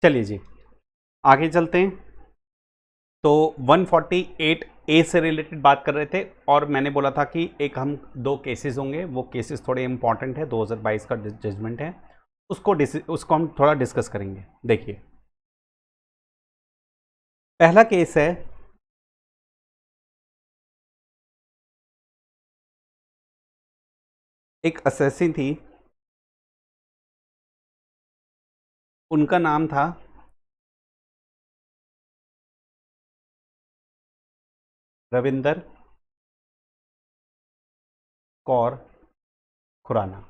चलिए जी, आगे चलते हैं। तो 148 ए से रिलेटेड बात कर रहे थे और मैंने बोला था कि एक हम दो केसेस होंगे, वो केसेस थोड़े इंपॉर्टेंट है, 2022 का जजमेंट है, उसको हम थोड़ा डिस्कस करेंगे। देखिए, पहला केस है एक असेसिन थी, उनका नाम था रविंदर कौर खुराना।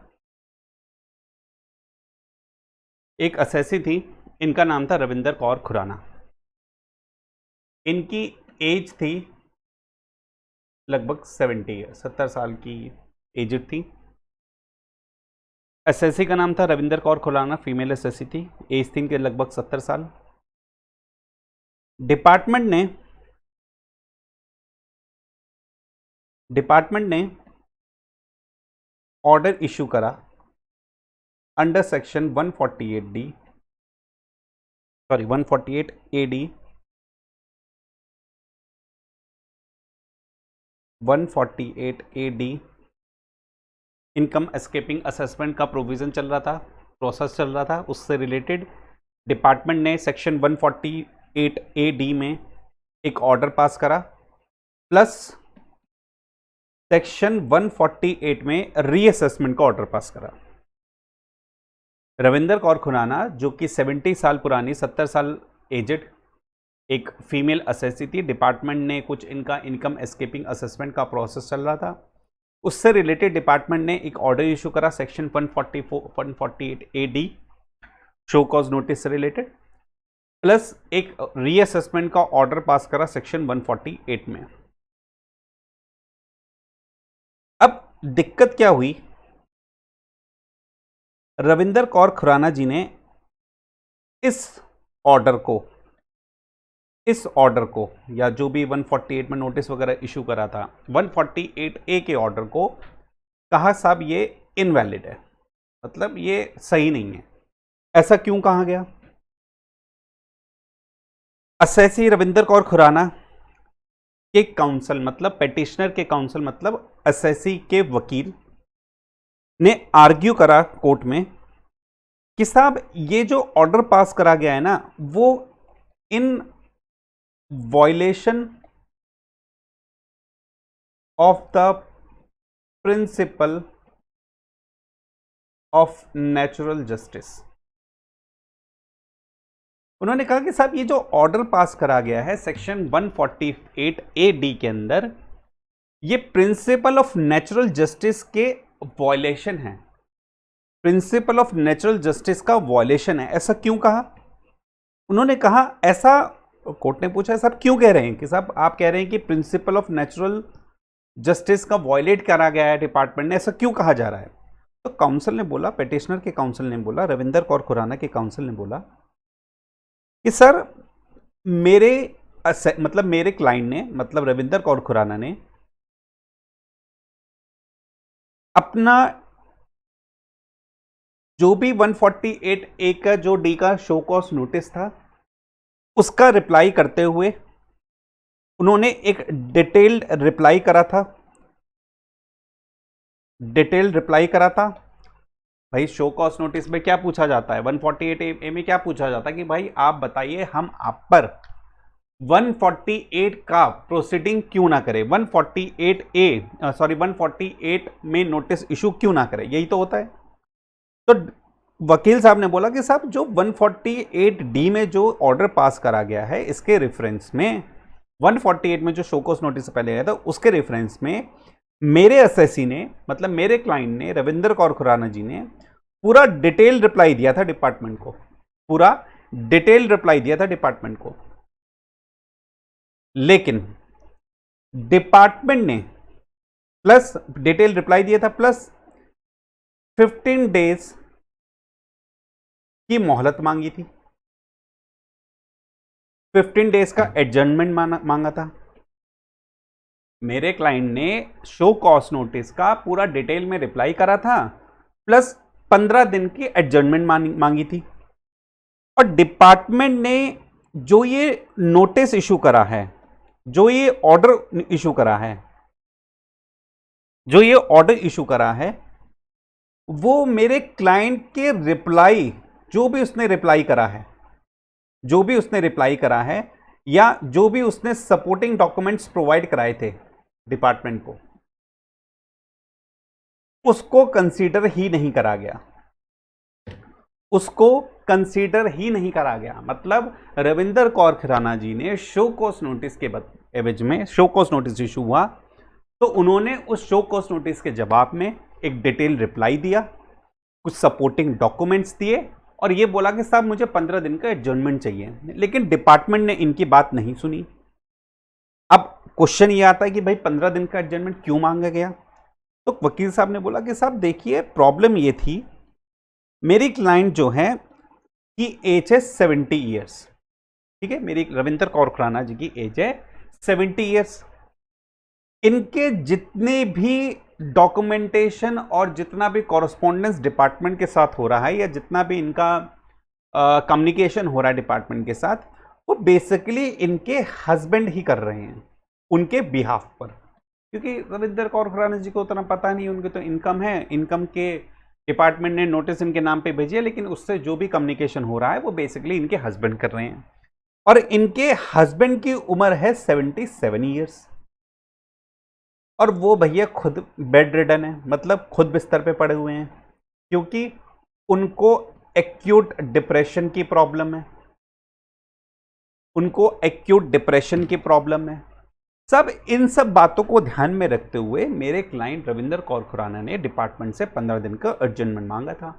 एक असेसी थी, इनका नाम था रविंदर कौर खुराना। इनकी एज थी लगभग 70 साल की एज थी। एसएससी का नाम था रविंदर कौर खुराना, फीमेल एसएससी थी, एज थी इनके लगभग 70 साल। डिपार्टमेंट ने ऑर्डर इशू करा under section 148 AD 148 AD income escaping assessment का प्रोविजन चल रहा था, प्रोसेस चल रहा था। उससे रिलेटेड डिपार्टमेंट ने सेक्शन 148 एडी में एक ऑर्डर पास करा, प्लस सेक्शन 148 में रीअसेसमेंट का ऑर्डर पास करा। रविंदर कौर खुराना, जो कि 70 साल पुरानी, 70 साल एजेड एक फीमेल असेसी थी, डिपार्टमेंट ने कुछ इनका इनकम एस्केपिंग असेसमेंट का प्रोसेस चल रहा था, उससे रिलेटेड डिपार्टमेंट ने एक ऑर्डर इशू करा section 148 AD show cause notice से रिलेटेड, प्लस एक रीअसेसमेंट का ऑर्डर पास करा सेक्शन 148 में। अब दिक्कत क्या हुई, रविंदर कौर खुराना जी ने इस ऑर्डर को या जो भी 148 में नोटिस वगैरह इशू करा था, 148 ए के ऑर्डर को कहा साहब ये इनवैलिड है, मतलब ये सही नहीं है। ऐसा क्यों कहा गया? असेसी रविंदर कौर खुराना के काउंसिल, मतलब पेटिशनर के काउंसिल, मतलब असेसी के वकील ने आर्ग्यू करा कोर्ट में कि साहब ये जो ऑर्डर पास करा गया है ना, वो in violation of the principle of natural justice. उन्होंने कहा कि साहब ये जो ऑर्डर पास करा गया है सेक्शन 148 ए डी के अंदर, ये प्रिंसिपल ऑफ नेचुरल जस्टिस के वॉयलेशन है, प्रिंसिपल ऑफ नेचुरल जस्टिस का वॉयलेशन है। ऐसा क्यों कहा? उन्होंने कहा ऐसा, कोर्ट ने पूछा साहब क्यों कह रहे हैं कि साहब आप कह रहे हैं कि प्रिंसिपल ऑफ नेचुरल जस्टिस का वॉयलेट करा गया है डिपार्टमेंट ने, ऐसा क्यों कहा जा रहा है? तो काउंसिल ने बोला, पेटिशनर के काउंसिल ने बोला, रविंदर कौर खुराना के काउंसिल ने बोला कि सर मेरे क्लाइंट ने, मतलब रविंदर कौर खुराना ने अपना जो भी 148 ए का जो डी का शो कॉज नोटिस था, उसका रिप्लाई करते हुए उन्होंने एक डिटेल्ड रिप्लाई करा था। भाई शो कॉज नोटिस में क्या पूछा जाता है, 148 ए में क्या पूछा जाता है कि भाई आप बताइए हम आप पर 148 का प्रोसीडिंग क्यों ना करें, 148 में नोटिस इशू क्यों ना करें, यही तो होता है। तो वकील साहब ने बोला कि साहब जो 148 डी में जो ऑर्डर पास करा गया है, इसके रेफरेंस में 148 में जो शो कॉज नोटिस पहले आया था, उसके रेफरेंस में मेरे एसएससी ने, मतलब मेरे क्लाइंट ने, रविंदर कौर खुराना जी ने पूरा डिटेल रिप्लाई दिया था डिपार्टमेंट को, लेकिन डिपार्टमेंट ने प्लस डिटेल रिप्लाई दिया था, प्लस 15 डेज की मोहलत मांगी थी, 15 डेज का एडजर्नमेंट मांगा था। मेरे क्लाइंट ने शो कॉज नोटिस का पूरा डिटेल में रिप्लाई करा था, प्लस 15 दिन की एडजर्नमेंट मांगी थी। और डिपार्टमेंट ने जो ये नोटिस इशू करा है, जो ये ऑर्डर इशू करा है, जो ये ऑर्डर इशू करा है, वो मेरे क्लाइंट के रिप्लाई, जो भी उसने रिप्लाई करा है, जो भी उसने रिप्लाई करा है या जो भी उसने सपोर्टिंग डॉक्यूमेंट्स प्रोवाइड कराए थे डिपार्टमेंट को, उसको कंसीडर ही नहीं करा गया, उसको कंसीडर ही नहीं करा गया। मतलब रविंदर कौर खुराना जी ने शो कॉज नोटिस के एवज में, शो कॉज नोटिस इशू हुआ तो उन्होंने उस शो कॉज नोटिस के जवाब में एक डिटेल रिप्लाई दिया, कुछ सपोर्टिंग डॉक्यूमेंट्स दिए और ये बोला कि साहब मुझे 15 दिन का एडजर्नमेंट चाहिए। लेकिन डिपार्टमेंट ने इनकी बात नहीं सुनी। अब क्वेश्चन ये आता है कि भाई 15 दिन का एडजर्नमेंट क्यों मांगा गया? तो वकील साहब ने बोला कि साहब देखिए, प्रॉब्लम ये थी, मेरी क्लाइंट जो है की एज है 70 ईयर्स, ठीक है, मेरी रविंदर कौर खुराना जी की एज है 70 ईयर्स। इनके जितने भी डॉक्यूमेंटेशन और जितना भी कॉरस्पॉन्डेंस डिपार्टमेंट के साथ हो रहा है या जितना भी इनका कम्युनिकेशन हो रहा है डिपार्टमेंट के साथ, वो बेसिकली इनके हस्बैंड ही कर रहे हैं उनके बिहाफ पर, क्योंकि रविंदर कौर खुराना जी को उतना पता नहीं, उनके तो इनकम है, इनकम के डिपार्टमेंट ने नोटिस इनके नाम पे भेजी है, लेकिन उससे जो भी कम्युनिकेशन हो रहा है वो बेसिकली इनके हस्बैंड कर रहे हैं। और इनके हस्बैंड की उम्र है 77 ईयर्स और वो भैया खुद बेड रिडन है, मतलब खुद बिस्तर पे पड़े हुए हैं, क्योंकि उनको एक्यूट डिप्रेशन की प्रॉब्लम है, उनको एक्यूट डिप्रेशन की प्रॉब्लम है। इन सब बातों को ध्यान में रखते हुए मेरे क्लाइंट रविंदर कौर खुराना ने डिपार्टमेंट से 15 दिन का एडजर्नमेंट मांगा था।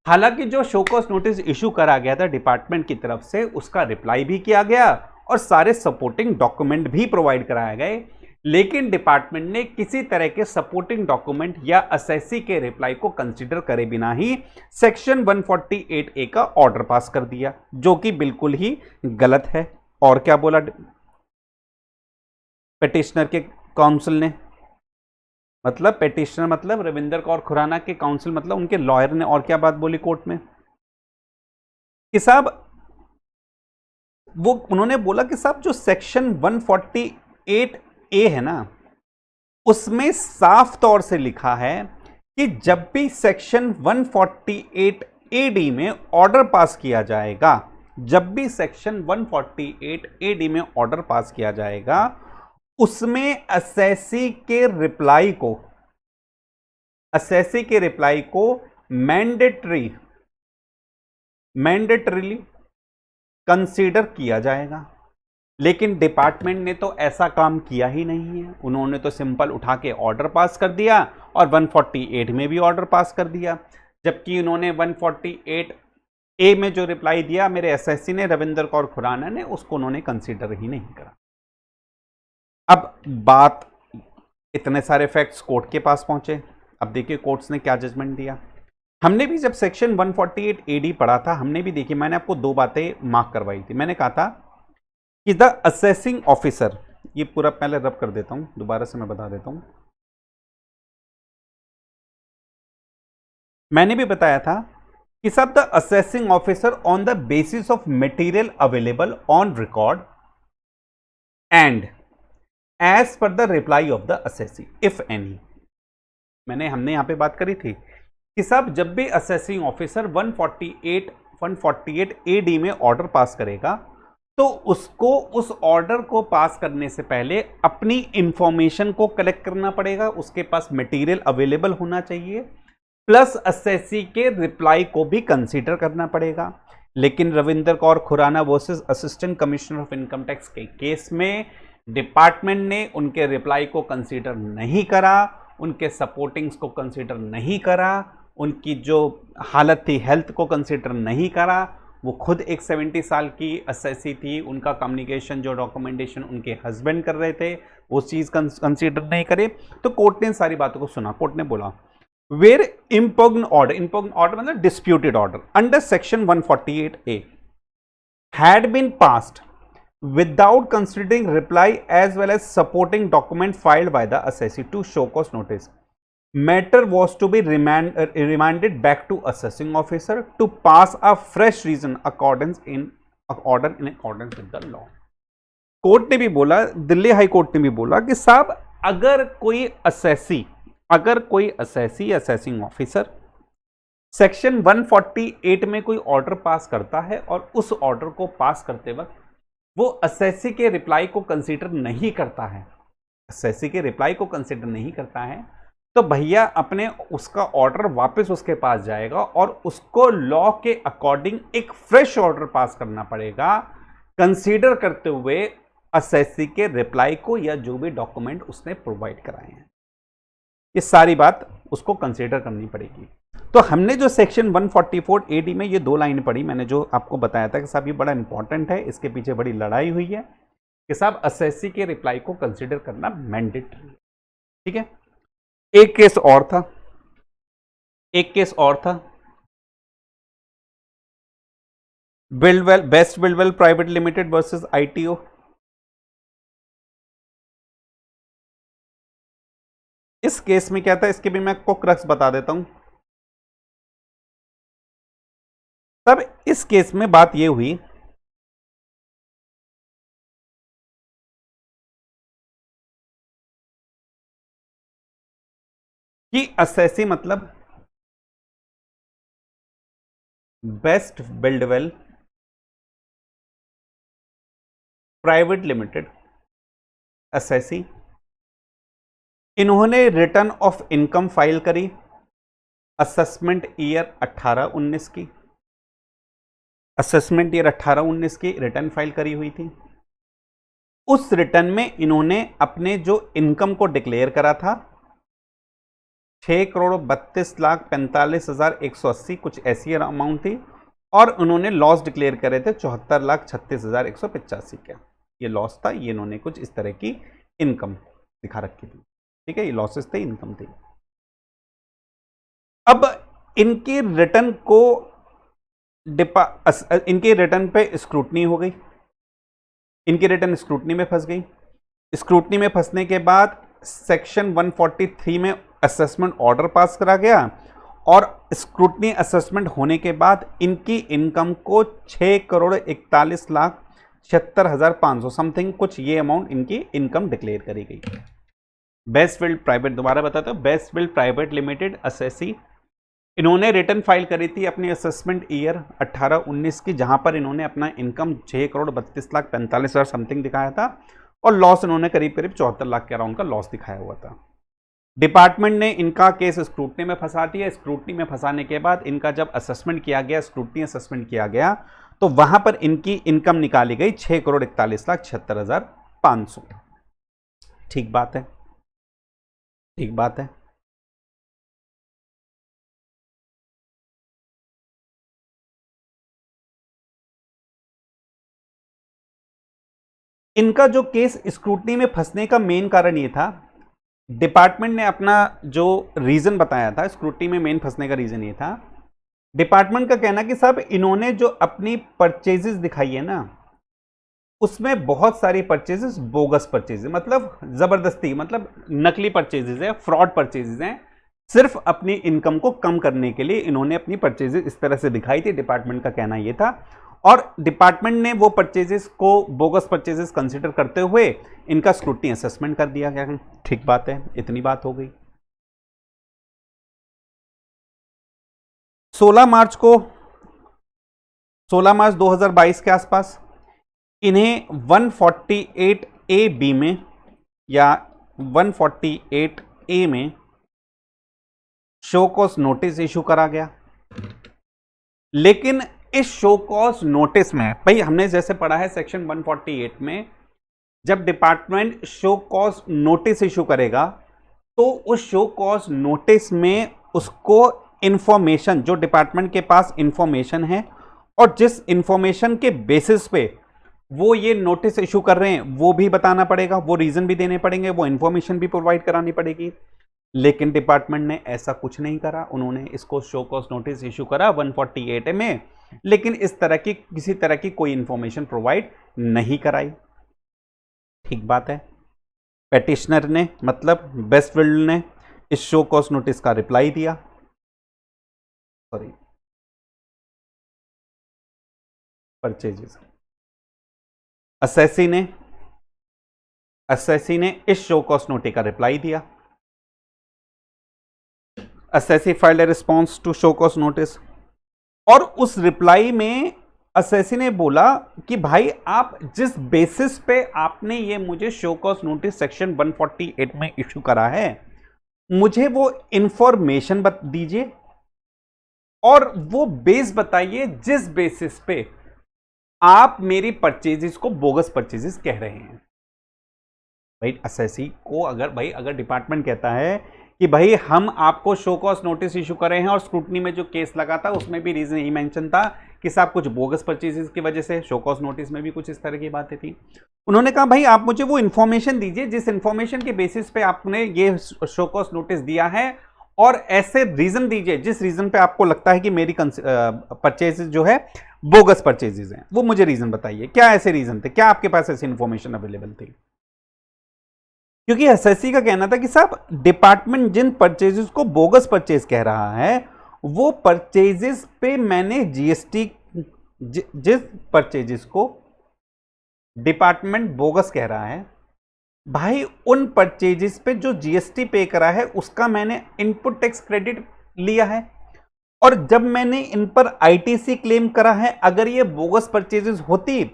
हालांकि जो शो कॉज नोटिस इशू करा गया था डिपार्टमेंट की तरफ से, उसका रिप्लाई भी किया गया और सारे सपोर्टिंग डॉक्यूमेंट भी प्रोवाइड कराए गए, लेकिन डिपार्टमेंट ने किसी तरह के सपोर्टिंग डॉक्यूमेंट या एसएससी के रिप्लाई को कंसीडर करे बिना ही सेक्शन 148A का ऑर्डर पास कर दिया, जो कि बिल्कुल ही गलत है। और क्या बोला पिटिशनर के काउंसिल ने, मतलब पिटिशनर मतलब रविंदर कौर खुराना के काउंसिल, मतलब उनके लॉयर ने और क्या बात बोली कोर्ट में कि साहब, वो उन्होंने बोला कि साहब जो सेक्शन 148A है ना, उसमें साफ तौर से लिखा है कि जब भी सेक्शन 148AD में ऑर्डर पास किया जाएगा, जब भी सेक्शन 148AD में ऑर्डर पास किया जाएगा, उसमें एसएससी के रिप्लाई को मैंडेटरीली कंसीडर किया जाएगा। लेकिन डिपार्टमेंट ने तो ऐसा काम किया ही नहीं है, उन्होंने तो सिंपल उठा के ऑर्डर पास कर दिया और 148 में भी ऑर्डर पास कर दिया, जबकि उन्होंने 148A में जो रिप्लाई दिया मेरे एसएससी ने, रविंदर कौर खुराना ने, उसको उन्होंने कंसीडर ही नहीं करा। अब बात, इतने सारे फैक्ट्स कोर्ट के पास पहुंचे। अब देखिए कोर्ट्स ने क्या जजमेंट दिया। हमने भी जब सेक्शन 148AD पढ़ा था, हमने भी देखी, मैंने आपको दो बातें मार्क करवाई थी। मैंने कहा था कि द असेसिंग ऑफिसर, ये पूरा पहले रब कर देता हूं, दोबारा से मैं बता देता हूं। मैंने भी बताया था कि सब the assessing officer on the basis of material available on record and as per the reply of the assessee if any. हमने यहां पे बात करी थी कि साहब जब भी असेसिंग ऑफिसर 148AD में ऑर्डर पास करेगा तो उसको उस ऑर्डर को पास करने से पहले अपनी इंफॉर्मेशन को कलेक्ट करना पड़ेगा, उसके पास मटेरियल अवेलेबल होना चाहिए, प्लस एसएससी के रिप्लाई को भी कंसीडर करना पड़ेगा। लेकिन Ravinder Kaur Khurana versus assistant commissioner of income tax के केस में डिपार्टमेंट ने उनके रिप्लाई को कंसीडर नहीं करा, उनके सपोर्टिंग्स को कंसीडर नहीं करा, उनकी जो हालत थी हेल्थ को कंसीडर नहीं करा। वो खुद एक 70 साल की एसएससी थी, उनका कम्युनिकेशन जो डॉक्यूमेंटेशन उनके हस्बैंड कर रहे थे वो चीज़ कंसीडर नहीं करे। तो कोर्ट ने सारी बातों को सुना। कोर्ट ने बोला वेयर इम्पॉग्न ऑर्डर मतलब disputed order under section 148A had been passed without considering reply as well as supporting document filed by the assessee to show cause notice, matter was to be remanded back to assessing officer to pass a fresh reason accordance in order in accordance with the law. Court ने भी बोला, Delhi high court ने भी बोला कि साहब अगर कोई असेसिंग ऑफिसर सेक्शन 148 में कोई ऑर्डर पास करता है और उस ऑर्डर को पास करते वक्त वो असेसी के रिप्लाई को कंसीडर नहीं करता है, तो भैया अपने उसका ऑर्डर वापस उसके पास जाएगा और उसको लॉ के अकॉर्डिंग एक फ्रेश ऑर्डर पास करना पड़ेगा, कंसीडर करते हुए असेसी के रिप्लाई को या जो भी डॉक्यूमेंट उसने प्रोवाइड कराए हैं। ये सारी बात उसको कंसीडर करनी पड़ेगी। तो हमने जो सेक्शन 144 AD में ये 2 लाइन पढ़ी, मैंने जो आपको बताया था कि साहब ये बड़ा इंपॉर्टेंट है, इसके पीछे बड़ी लड़ाई हुई है कि साहब असेसी के रिप्लाई को कंसीडर करना मैंडेटरी है। ठीक है, एक केस और था best Buildwell private limited versus ITO। इस केस में क्या था, इसके भी मैं आपको क्रक्स बता देता हूं। तब इस केस में बात यह हुई कि असेसी मतलब best Buildwell private limited assessee, इन्होंने रिटर्न ऑफ इनकम फाइल करी असेसमेंट ईयर 18-19 की, असेसमेंट ईयर 18-19 की रिटर्न फाइल करी हुई थी। उस रिटर्न में इन्होंने अपने जो इनकम को डिक्लेयर करा था 6,32,45,180 कुछ ऐसी अमाउंट थी, और उन्होंने लॉस डिक्लेयर करे थे 74,36,185 का ये लॉस था। ये इन्होंने कुछ इस तरह की इनकम दिखा रखी थी। ठीक है, ये लॉसेस थे, इनकम थी। अब इनके रिटर्न को इनके रिटर्न पे स्क्रूटनी हो गई, इनकी रिटर्न स्क्रूटनी में फंस गई। स्क्रूटनी में फंसने के बाद सेक्शन 143 में असेसमेंट ऑर्डर पास करा गया, और स्क्रूटनी असेसमेंट होने के बाद इनकी इनकम को 6,41,76,500 समथिंग कुछ ये अमाउंट इनकी इनकम डिक्लेयर करी गई। बेस्टफील्ड प्राइवेट, दोबारा बताता हूं, बेस्टफील्ड प्राइवेट लिमिटेड असेसी, इन्होंने रिटर्न फाइल करी थी अपनी असेसमेंट ईयर 18-19 की, जहां पर इन्होंने अपना इनकम 6,32,45,000 समथिंग दिखाया था, और लॉस इन्होंने करीब 74 लाख के अराउंड का लॉस दिखाया हुआ था। डिपार्टमेंट ने इनका केस स्क्रूटनी में फंसा दिया। स्क्रूटनी में फंसाने के बाद इनका जब असेसमेंट किया गया, स्क्रूटनी असेसमेंट किया गया, तो वहां पर इनकी इनकम निकाली गई 6,41,76,500। ठीक बात है, ठीक बात है। इनका जो केस स्क्रूटनी में फंसने का मेन कारण ये था, डिपार्टमेंट ने अपना जो रीजन बताया था स्क्रूटनी में मेन फंसने का रीजन ये था, डिपार्टमेंट का कहना कि साहब इन्होंने जो अपनी परचेजेस दिखाई है ना, उसमें बहुत सारी परचेजेस बोगस परचेजेस, मतलब जबरदस्ती, मतलब नकली परचेजेस है, फ्रॉड परचेजेस हैं। सिर्फ अपनी इनकम को कम करने के लिए इन्होंने अपनी परचेजेस इस तरह से दिखाई थी, डिपार्टमेंट का कहना यह था। और डिपार्टमेंट ने वो परचेजेस को बोगस परचेजेस कंसीडर करते हुए इनका स्क्रूटनी असेसमेंट कर दिया गया। ठीक बात है, इतनी बात हो गई। 16 मार्च 2022 के आसपास इन्हें 148A में या 148A में शो कॉज नोटिस इशू करा गया। लेकिन इस शो कॉज नोटिस में, भाई हमने जैसे पढ़ा है सेक्शन 148 में, जब department show cause notice issue करेगा तो उस शो कॉज नोटिस में उसको इंफॉर्मेशन, जो डिपार्टमेंट के पास इंफॉर्मेशन है और जिस इंफॉर्मेशन के बेसिस पे वो ये नोटिस इशू कर रहे हैं वो भी बताना पड़ेगा, वो रीजन भी देने पड़ेंगे, वो इंफॉर्मेशन भी प्रोवाइड करानी पड़ेगी। लेकिन डिपार्टमेंट ने ऐसा कुछ नहीं करा। उन्होंने इसको शो कॉज नोटिस इशू करा 148 में, लेकिन इस तरह की किसी तरह की कोई इंफॉर्मेशन प्रोवाइड नहीं कराई। ठीक बात है। पेटिशनर ने, मतलब बेस्टफील्ड ने इस शो कॉज नोटिस का रिप्लाई दिया, सॉरी परचेजेस, असेसी ने इस शो कॉज नोटिस का रिप्लाई दिया, assessee filed a response to show cause notice, और उस रिप्लाई में असेसी ने बोला कि भाई आप जिस बेसिस पे आपने ये मुझे शो कॉज नोटिस सेक्शन 148 में इशू करा है, मुझे वो इंफॉर्मेशन दीजिए और वो बेस बताइए जिस बेसिस पे आप मेरी परचेजेस को बोगस परचेजेस कह रहे हैं। भाई असेसी को अगर डिपार्टमेंट कहता है कि भाई हम आपको शो कॉज नोटिस इशू कर रहे हैं और स्क्रूटनी में जो केस लगा था उसमें भी रीजन यही मेंशन था कि साहब कुछ बोगस परचेजेस की वजह से, शो कॉज नोटिस में भी कुछ इस तरह की बातें थी। उन्होंने कहा भाई आप मुझे वो इंफॉर्मेशन दीजिए जिस इंफॉर्मेशन के बेसिस पे आपने ये शो कॉज नोटिस दिया है, और ऐसे रीजन दीजिए जिस रीजन पे आपको लगता है कि मेरी परचेजेस जो है बोगस परचेजेस हैं, वो मुझे रीजन बताइए। क्या ऐसे रीजन थे, क्या आपके पास ऐसी इंफॉर्मेशन अवेलेबल थी? क्योंकि एसएससी का कहना था कि साहब डिपार्टमेंट जिन परचेजेस को बोगस परचेज कह रहा है वो परचेजेस पे मैंने जीएसटी, जिस परचेजेस को डिपार्टमेंट बोगस कह रहा है भाई उन परचेजेस पे जो जीएसटी पे करा है उसका मैंने इनपुट टैक्स क्रेडिट लिया है, और जब मैंने इन पर आईटीसी क्लेम करा है, अगर ये बोगस परचेजेस होती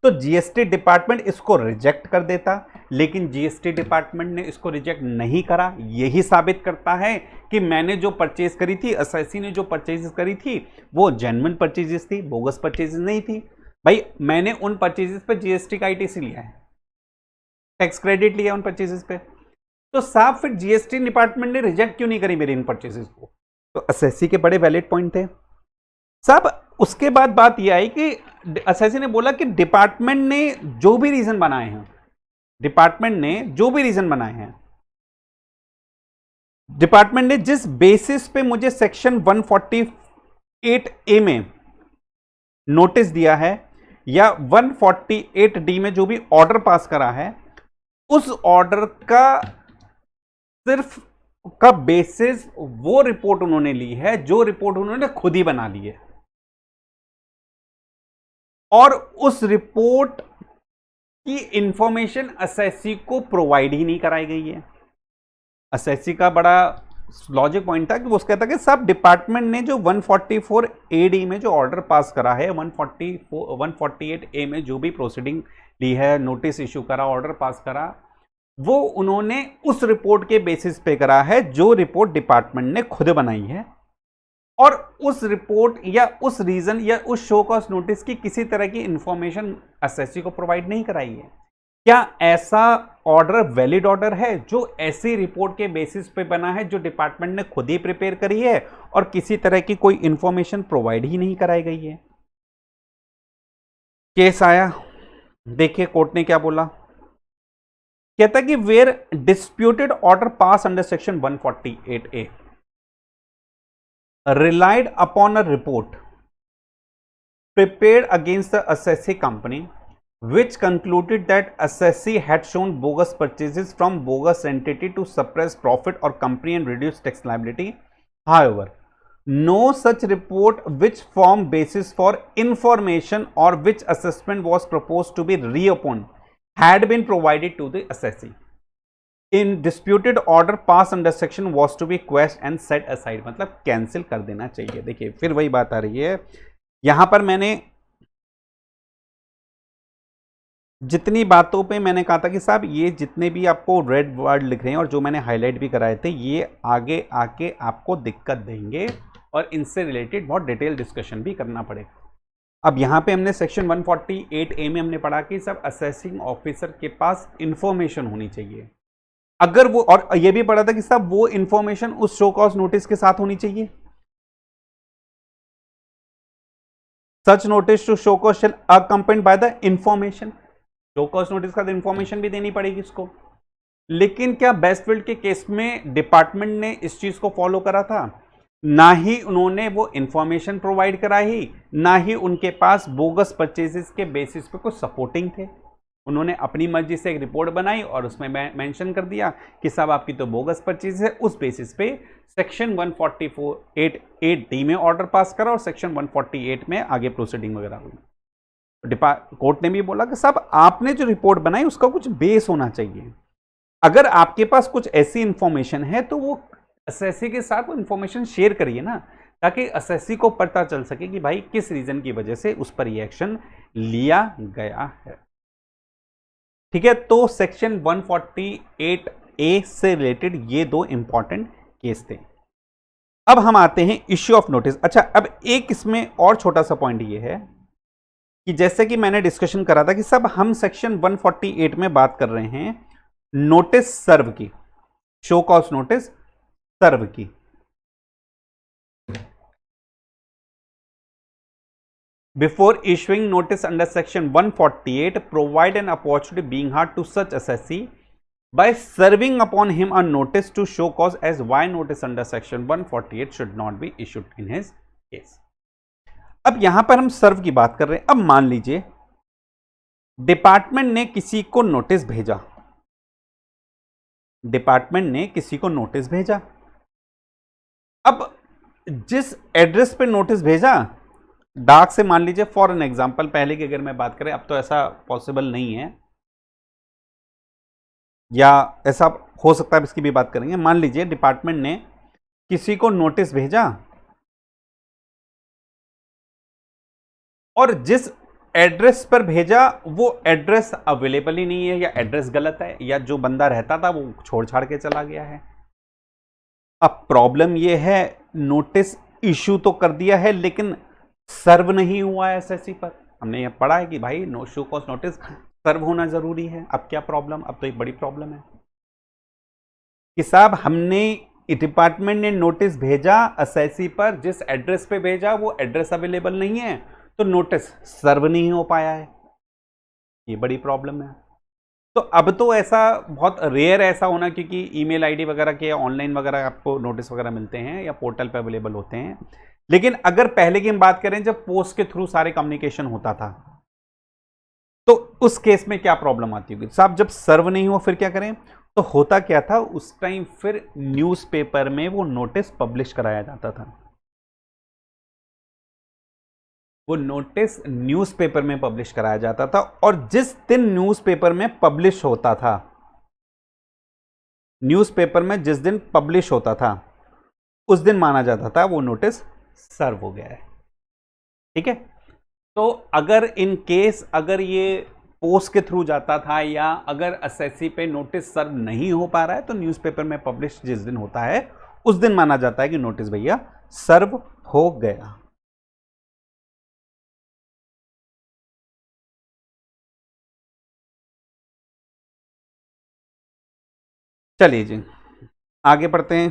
तो जीएसटी डिपार्टमेंट इसको रिजेक्ट कर देता, लेकिन जीएसटी डिपार्टमेंट ने इसको रिजेक्ट नहीं करा। यही साबित करता है कि मैंने जो परचेज करी थी, एसआईसी ने जो परचेजेस करी थी वो जेन्युइन परचेजेस थी, बोगस परचेजेस नहीं थी। भाई मैंने उन परचेजेस पे जीएसटी का आईटीसी लिया है, टैक्स क्रेडिट लिया उन परचेजेस पे, तो साहब फिर जीएसटी डिपार्टमेंट ने रिजेक्ट क्यों नहीं करी मेरे इन परचेजेस को? तो एसएससी के बड़े वैलिड पॉइंट थे साहब। उसके बाद बात यह आई कि एसएससी ने बोला कि डिपार्टमेंट ने जो भी रीजन बनाए हैं, डिपार्टमेंट ने जिस बेसिस पे मुझे सेक्शन 148A में नोटिस दिया है या 148D में जो भी ऑर्डर पास करा है, उस ऑर्डर का सिर्फ का बेसिस वो रिपोर्ट उन्होंने ली है जो रिपोर्ट उन्होंने खुद ही बना ली है, और उस रिपोर्ट की इंफॉर्मेशन एसएससी को प्रोवाइड ही नहीं कराई गई है। एसएससी का बड़ा लॉजिक पॉइंट था कि वो कहता कि सब डिपार्टमेंट ने जो 144AD में जो ऑर्डर पास करा है, 148A में जो भी प्रोसीडिंग ली है, नोटिस इशू करा, ऑर्डर पास करा, वो उन्होंने उस रिपोर्ट के बेसिस पे करा है जो रिपोर्ट डिपार्टमेंट ने खुद बनाई है, और उस रिपोर्ट या उस रीजन या उस शो कॉज नोटिस की किसी तरह की इंफॉर्मेशन एसएससी को प्रोवाइड नहीं कराई है। क्या ऐसा ऑर्डर वैलिड ऑर्डर है जो ऐसी रिपोर्ट के बेसिस पे बना है जो डिपार्टमेंट ने खुद ही प्रिपेयर करी है और किसी तरह की कोई इंफॉर्मेशन प्रोवाइड ही नहीं कराई गई है? केस आया, देखिए कोर्ट ने क्या बोला। कहता कि where disputed order pass under section 148A relied upon a report prepared against the assessee company which concluded that assessee had shown bogus purchases from bogus entity to suppress profit or company and reduce tax liability. However, no such report which form basis for information or which assessment was proposed to be reopened had been provided to the assessee. In disputed order pass under section was to be quashed and set aside, मतलब cancel कर देना चाहिए। देखिए फिर वही बात आ रही है, यहां पर मैंने जितनी बातों पे मैंने कहा था कि साहब ये जितने भी आपको रेड वर्ड लिख रहे हैं और जो मैंने हाईलाइट भी कराए थे, ये आगे आके आपको दिक्कत देंगे और इनसे रिलेटेड बहुत डिटेल डिस्कशन भी करना पड़ेगा। अब यहां पे हमने सेक्शन 148A में हमने पढ़ा कि सब असेसिंग ऑफिसर के पास इंफॉर्मेशन होनी चाहिए, अगर वो, और ये भी पढ़ा था कि साहब वो इंफॉर्मेशन उस शो कॉज नोटिस के साथ होनी चाहिए। Such notice to show cause shall accompanied by the information, show cause notice का इंफॉर्मेशन भी देनी पड़ेगी इसको। लेकिन क्या बेस्टफील्ड के केस में डिपार्टमेंट ने इस चीज को फॉलो करा था? ना ही उन्होंने वो इंफॉर्मेशन प्रोवाइड कराई, ना ही उनके पास बोगस परचेजेस के बेसिस पे कुछ सपोर्टिंग थे। उन्होंने अपनी मर्जी से एक रिपोर्ट बनाई और उसमें मेंशन कर दिया कि साहब आपकी तो बोगस परचेज है। उस बेसिस पे सेक्शन 148(8) में ऑर्डर पास करा और सेक्शन 148 में आगे प्रोसीडिंग वगैरह हुई। कोर्ट ने भी बोला कि साहब आपने जो रिपोर्ट बनाई उसका कुछ बेस होना चाहिए। अगर आपके पास कुछ ऐसी इंफॉर्मेशन है तो वो एसएससी के साथ वो इंफॉर्मेशन शेयर करिए ना, ताकि एसएससी को पता चल सके कि भाई किस रीजन की वजह से उस पर ये एक्शन लिया गया है। ठीक है, तो सेक्शन 148A से रिलेटेड ये दो इंपॉर्टेंट केस थे। अब हम आते हैं इश्यू ऑफ नोटिस। अच्छा, अब एक इसमें और छोटा सा पॉइंट ये है कि जैसे कि मैंने डिस्कशन करा था कि सब हम सेक्शन 148 में बात कर रहे हैं नोटिस सर्व की, शो कॉज नोटिस सर्व की। Before issuing notice under section 148, provide an opportunity being had to such assessee by serving upon him a notice to show cause as why notice under section 148 should not be issued in his case. अब यहां पर हम सर्व की बात कर रहे हैं। अब मान लीजिए डिपार्टमेंट ने किसी को नोटिस भेजा, डिपार्टमेंट ने किसी को नोटिस भेजा। अब जिस एड्रेस पे नोटिस भेजा, डाक से मान लीजिए फॉर एन एग्जाम्पल, पहले की अगर मैं बात करें, अब तो ऐसा पॉसिबल नहीं है या ऐसा हो सकता है, इसकी भी बात करेंगे। मान लीजिए डिपार्टमेंट ने किसी को नोटिस भेजा और जिस एड्रेस पर भेजा वो एड्रेस अवेलेबल ही नहीं है, या एड्रेस गलत है, या जो बंदा रहता था वो छोड़ छाड़ के चला गया है। अब प्रॉब्लम ये है, नोटिस इशू तो कर दिया है लेकिन सर्व नहीं हुआ है एसएससी पर। हमने ये पढ़ा है कि भाई no show cause notice serve होना जरूरी है। अब क्या प्रॉब्लम, अब तो एक बड़ी प्रॉब्लम है कि साहब हमने डिपार्टमेंट ने नोटिस भेजा एसएससी पर, जिस एड्रेस पे भेजा वो एड्रेस अवेलेबल नहीं है, तो नोटिस सर्व नहीं हो पाया है। ये बड़ी प्रॉब्लम है। तो अब तो ऐसा बहुत रेयर ऐसा होना, क्योंकि ईमेल आईडी वगैरह के ऑनलाइन वगैरह आपको नोटिस वगैरह मिलते हैं या पोर्टल पे अवेलेबल होते हैं। लेकिन अगर पहले की हम बात करें जब पोस्ट के थ्रू सारे कम्युनिकेशन होता था, तो उस केस में क्या प्रॉब्लम आती होगी साहब, जब सर्व नहीं हुआ फिर क्या करें। तो होता क्या था उस टाइम, फिर न्यूज़पेपर में वो नोटिस पब्लिश कराया जाता था। वो नोटिस न्यूज़पेपर में पब्लिश कराया जाता था, और जिस दिन न्यूज़पेपर में पब्लिश होता था, न्यूज़पेपर में जिस दिन पब्लिश होता था उस दिन माना जाता था वो नोटिस सर्व हो गया है। ठीक है, तो अगर इन केस अगर ये पोस्ट के थ्रू जाता था, या अगर एसएससी पे नोटिस सर्व नहीं हो पा रहा है, तो न्यूज़पेपर में पब्लिश जिस दिन होता है उस दिन माना जाता है कि नोटिस भैया सर्व हो गया। चलिए जी आगे बढ़ते हैं।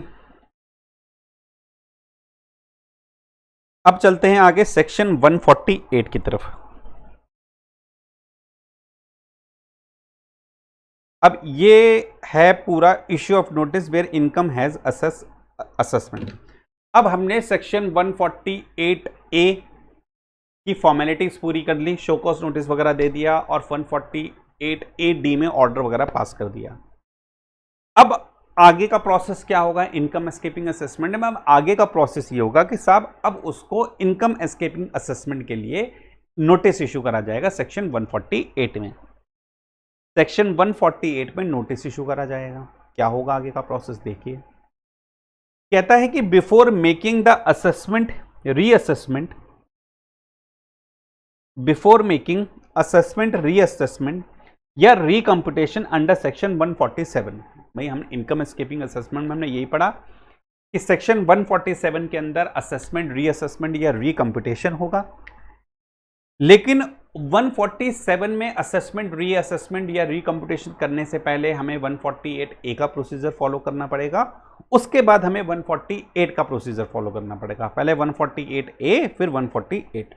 अब चलते हैं आगे सेक्शन 148 की तरफ। अब ये है पूरा issue of notice where income has assessment. अब हमने सेक्शन 148A की फॉर्मेलिटीज पूरी कर ली, शो कॉज नोटिस वगैरह दे दिया और 148AD में ऑर्डर वगैरह पास कर दिया। अब आगे का प्रोसेस क्या होगा इनकम एस्केपिंग असेसमेंट में। अब आगे का प्रोसेस ये होगा कि साहब अब उसको इनकम एस्केपिंग असेसमेंट के लिए नोटिस इशू करा जाएगा सेक्शन 148 में। सेक्शन 148 में नोटिस इशू करा जाएगा। क्या होगा आगे का प्रोसेस देखिए। कहता है कि before making the assessment reassessment, before making assessment reassessment या रिकम्पुटेशन अंडर सेक्शन 147। भाई हम इनकम एस्केपिंग असेसमेंट में हमने यही पढ़ा कि सेक्शन 147 के अंदर असेसमेंट रीअसेसमेंट या रिकम्पुटेशन होगा, लेकिन 147 में असेसमेंट रीअसेसमेंट या रिकम्पुटेशन करने से पहले हमें 148A का प्रोसीजर फॉलो करना पड़ेगा। उसके बाद हमें 148 का प्रोसीजर फॉलो करना पड़ेगा। पहले 148A फिर 148।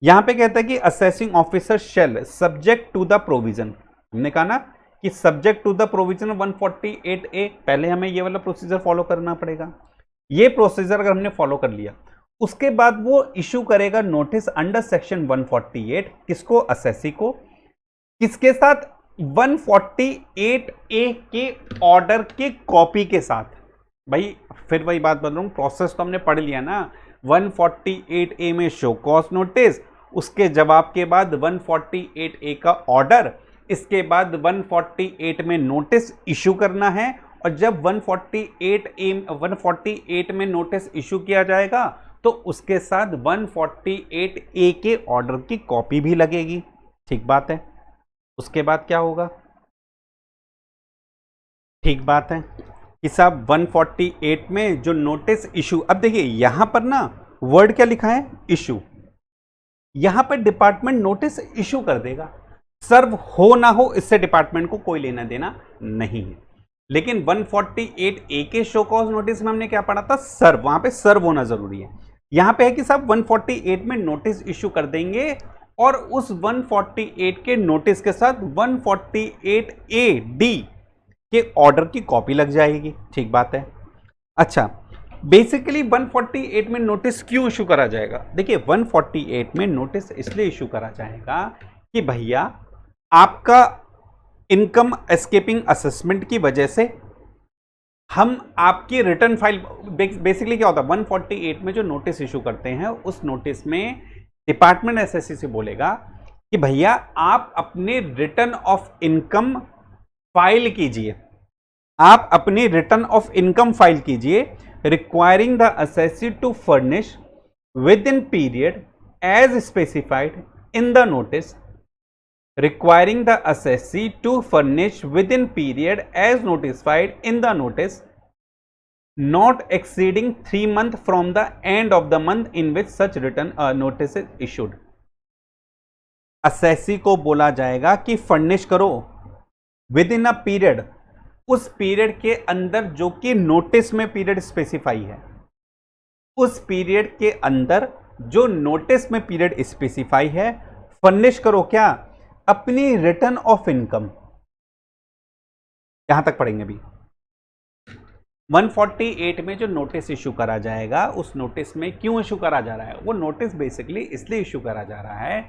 यहां पे कहता है कि assessing officer shall subject to the provision, हमने कहा ना कि subject to the provision 148A, पहले हमें ये वाला प्रोसीजर फॉलो करना पड़ेगा। ये प्रोसीजर अगर हमने फॉलो कर लिया उसके बाद वो इशू करेगा नोटिस अंडर सेक्शन 148 किसको, असेसी को, किसके साथ? 148A के ऑर्डर के कॉपी के साथ। भाई फिर वही बात बता रहा हूं, प्रोसेस तो हमने पढ़ लिया ना। 148A में शो कॉज नोटिस, उसके जवाब के बाद 148A का ऑर्डर, इसके बाद 148 में नोटिस इशू करना है, और जब 148 में नोटिस इशू किया जाएगा तो उसके साथ 148A के ऑर्डर की कॉपी भी लगेगी। ठीक बात है। उसके बाद क्या होगा? ठीक बात है कि साहब 148 में जो नोटिस इशू, अब देखिए यहां पर ना वर्ड क्या लिखा है? इशू। यहां पर डिपार्टमेंट नोटिस इशू कर देगा, सर्व हो ना हो इससे डिपार्टमेंट को कोई लेना देना नहीं है। लेकिन 148A के शो कॉज नोटिस में हमने क्या पढ़ा था? सर्व। वहां पे सर्व होना जरूरी है। यहां पे है कि साहब 148 में नोटिस इशू कर देंगे और उस 148 के नोटिस के साथ 148AD के ऑर्डर की कॉपी लग जाएगी। ठीक बात है। अच्छा, बेसिकली 148 में नोटिस क्यों इशू करा जाएगा? देखिए 148 में नोटिस इसलिए इशू करा जाएगा कि भैया आपका इनकम एस्केपिंग असेसमेंट की वजह से हम आपकी रिटर्न फाइल, बेसिकली क्या होता है 148 में जो नोटिस इशू करते हैं उस नोटिस में डिपार्टमेंट एसएससी से बोलेगा कि भैया आप अपने रिटर्न ऑफ इनकम फाइल कीजिए, आप अपनी रिटर्न ऑफ इनकम फाइल कीजिए, requiring the assessee to furnish within period as specified in the notice, requiring the assessee to furnish within period as notified in the notice, not exceeding 3 months from the end of the month in which such written notice is issued. assessee को बोला जाएगा कि furnish करो within a period, उस period के अंदर जो कि नोटिस में पीरियड स्पेसिफाई है, उस पीरियड के अंदर जो नोटिस में पीरियड स्पेसिफाई है, फर्निश करो क्या? अपनी रिटर्न ऑफ इनकम। यहां तक पढ़ेंगे अभी। 148 में जो नोटिस इशू करा जाएगा, उस नोटिस में क्यों इशू करा जा रहा है? वो नोटिस बेसिकली इसलिए इशू करा जा रहा है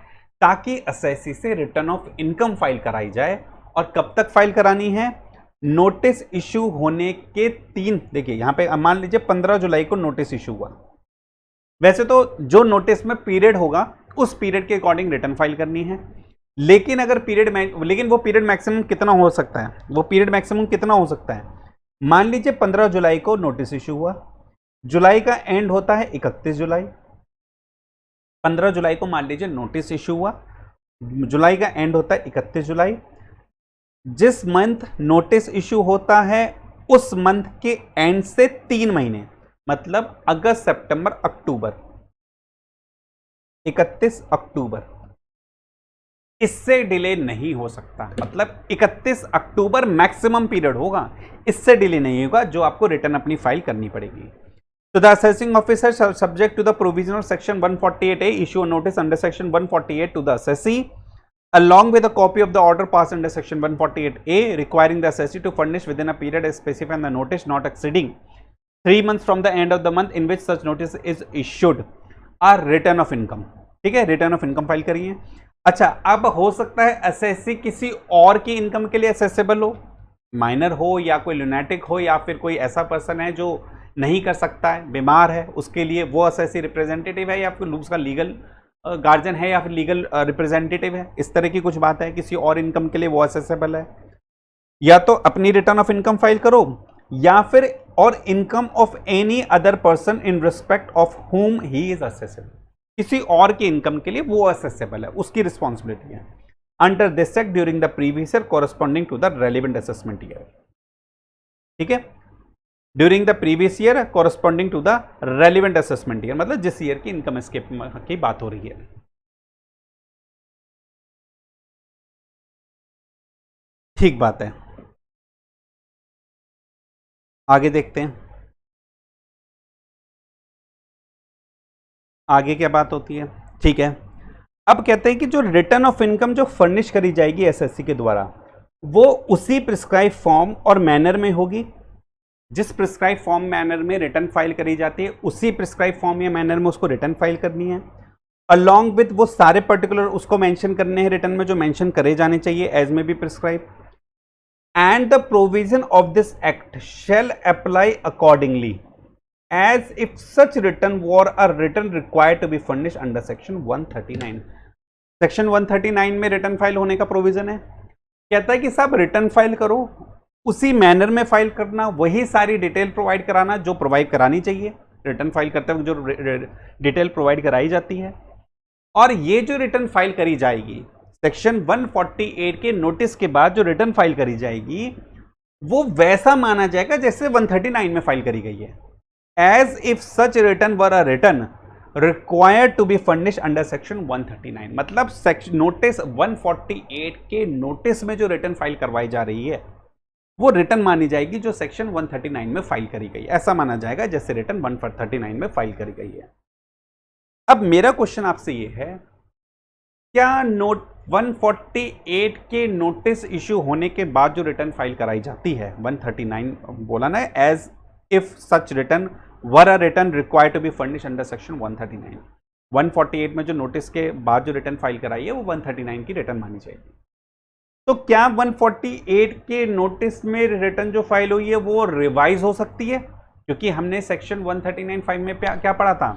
ताकि असेसी से रिटर्न ऑफ इनकम फाइल कराई जाए। और कब तक फाइल करानी है? नोटिस इशू होने के 3, देखिए यहां पे मान लीजिए 15 जुलाई को नोटिस इशू हुआ। वैसे तो जो नोटिस में पीरियड होगा उस पीरियड के अकॉर्डिंग रिटर्न फाइल करनी है, लेकिन अगर लेकिन वो पीरियड मैक्सिमम कितना हो सकता है? वो पीरियड मैक्सिमम कितना हो सकता है? मान लीजिए 15 जुलाई को नोटिस इशू हुआ, जुलाई का एंड होता है 31 जुलाई। 15 जुलाई को मान लीजिए नोटिस इशू हुआ, जुलाई का एंड होता है 31 जुलाई। जिस मंथ नोटिस इशू होता है उस मंथ के एंड से 3 महीने, मतलब अगस्त, सितंबर, अक्टूबर, 31 अक्टूबर, इससे डिले नहीं हो सकता। मतलब 31 अक्टूबर मैक्सिमम पीरियड होगा, इससे डिले नहीं होगा, जो आपको रिटर्न अपनी फाइल करनी पड़ेगी। तो the assessing officer subject to the provision of section 148A issue a notice under section 148 to the assessee along with a copy of the order passed under section 148A requiring the assessee to furnish within a period as specified in the notice not exceeding 3 months from the end of the month in which such notice is issued a return of income। ठीक है, return of income file करिए। अच्छा, अब हो सकता है assessee किसी और की इनकम के लिए असेसेबल हो, माइनर हो या कोई लुनेटिक हो या फिर कोई ऐसा पर्सन है जो नहीं कर सकता है, बीमार है, उसके लिए वो असेसी रिप्रेजेंटेटिव है या फिर उसका लीगल गार्जियन है या फिर लीगल रिप्रेजेंटेटिव है, इस तरह की कुछ बात है। किसी और इनकम के लिए वो असेसेबल है। या तो अपनी रिटर्न ऑफ इनकम फाइल करो या फिर और income of any other person in respect of हुम ही इज असेसेबल, किसी और की इनकम के लिए वो असेसेबल है, उसकी रिस्पॉन्सिबिलिटी है। Under this act during the previous year corresponding to the relevant assessment year. ठीक है, during the previous year corresponding to the relevant assessment year, मतलब जिस ईयर की इनकम एस्केप की बात हो रही है। ठीक बात है, आगे देखते हैं आगे क्या बात होती है। ठीक है, अब कहते हैं कि जो रिटर्न ऑफ इनकम जो फर्निश करी जाएगी एसएससी के द्वारा, वो उसी प्रिस्क्राइब फॉर्म और मैनर में होगी। जिस प्रिस्क्राइब फॉर्म मैनर में रिटर्न फाइल करी जाती है, उसी प्रिस्क्राइब फॉर्म या मैनर में उसको रिटर्न फाइल करनी है। अलॉन्ग विथ वो सारे पर्टिकुलर उसको मेंशन करने हैं रिटर्न में जो मेंशन करे जाने चाहिए as may be prescribe, and the provision of this act shall apply accordingly as if such return were a return required to be furnished under section 139। Section 139 में return file होने का provision है। कहता है कि साहब रिटर्न फाइल करो, उसी मैनर में फाइल करना, वही सारी डिटेल प्रोवाइड कराना जो प्रोवाइड करानी चाहिए रिटर्न फाइल करते वक्त, जो डिटेल प्रोवाइड कराई जाती है। और ये जो रिटर्न फाइल करी जाएगी सेक्शन 148 के नोटिस के बाद जो रिटर्न फाइल करी जाएगी वो वैसा माना जाएगा जैसे 139 में फाइल करी गई है, as if such return were a return required to be furnish under section 139। मतलब सेक्शन नोटिस 148 के नोटिस में जो रिटर्न फाइल करवाई जा रही है वो रिटर्न मानी जाएगी जो सेक्शन 139 में फाइल करी गई, ऐसा माना जाएगा जैसे रिटर्न 139 में फाइल करी गई है। अब मेरा क्वेश्चन आपसे ये है, क्या नोट 148 के नोटिस इश्यू होने के बाद जो रिटर्न फाइल कराई जाती है 139 बोला ना, as if such return were a return required to be furnish under section 139, 148 में जो नोटिस के बाद जो रिटर्न फाइल कराई है वो 139 की रिटर्न मानी जाएगी। तो क्या 148 के नोटिस में रिटर्न जो फाइल हुई है वो रिवाइज हो सकती है? क्योंकि हमने सेक्शन 139(5) में क्या पढ़ा था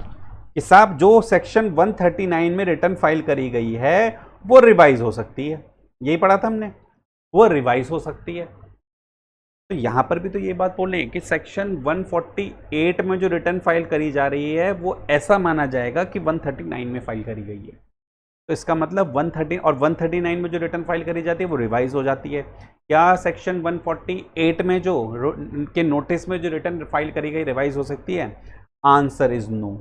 कि साहब जो सेक्शन 139 में रिटर्न फाइल करी गई है वो रिवाइज हो सकती है, यही पढ़ा था हमने, वो रिवाइज हो सकती है। तो यहां पर भी तो ये बात बोल रहे हैं कि सेक्शन 148 में जो रिटर्न फाइल करी जा रही है वो ऐसा माना जाएगा कि 139 में फाइल करी गई है। तो इसका मतलब 130 और 139 में जो रिटर्न फाइल करी जाती है वो रिवाइज हो जाती है। क्या सेक्शन 148 में जो के नोटिस में जो रिटर्न फाइल करी गई रिवाइज हो सकती है? Answer is no,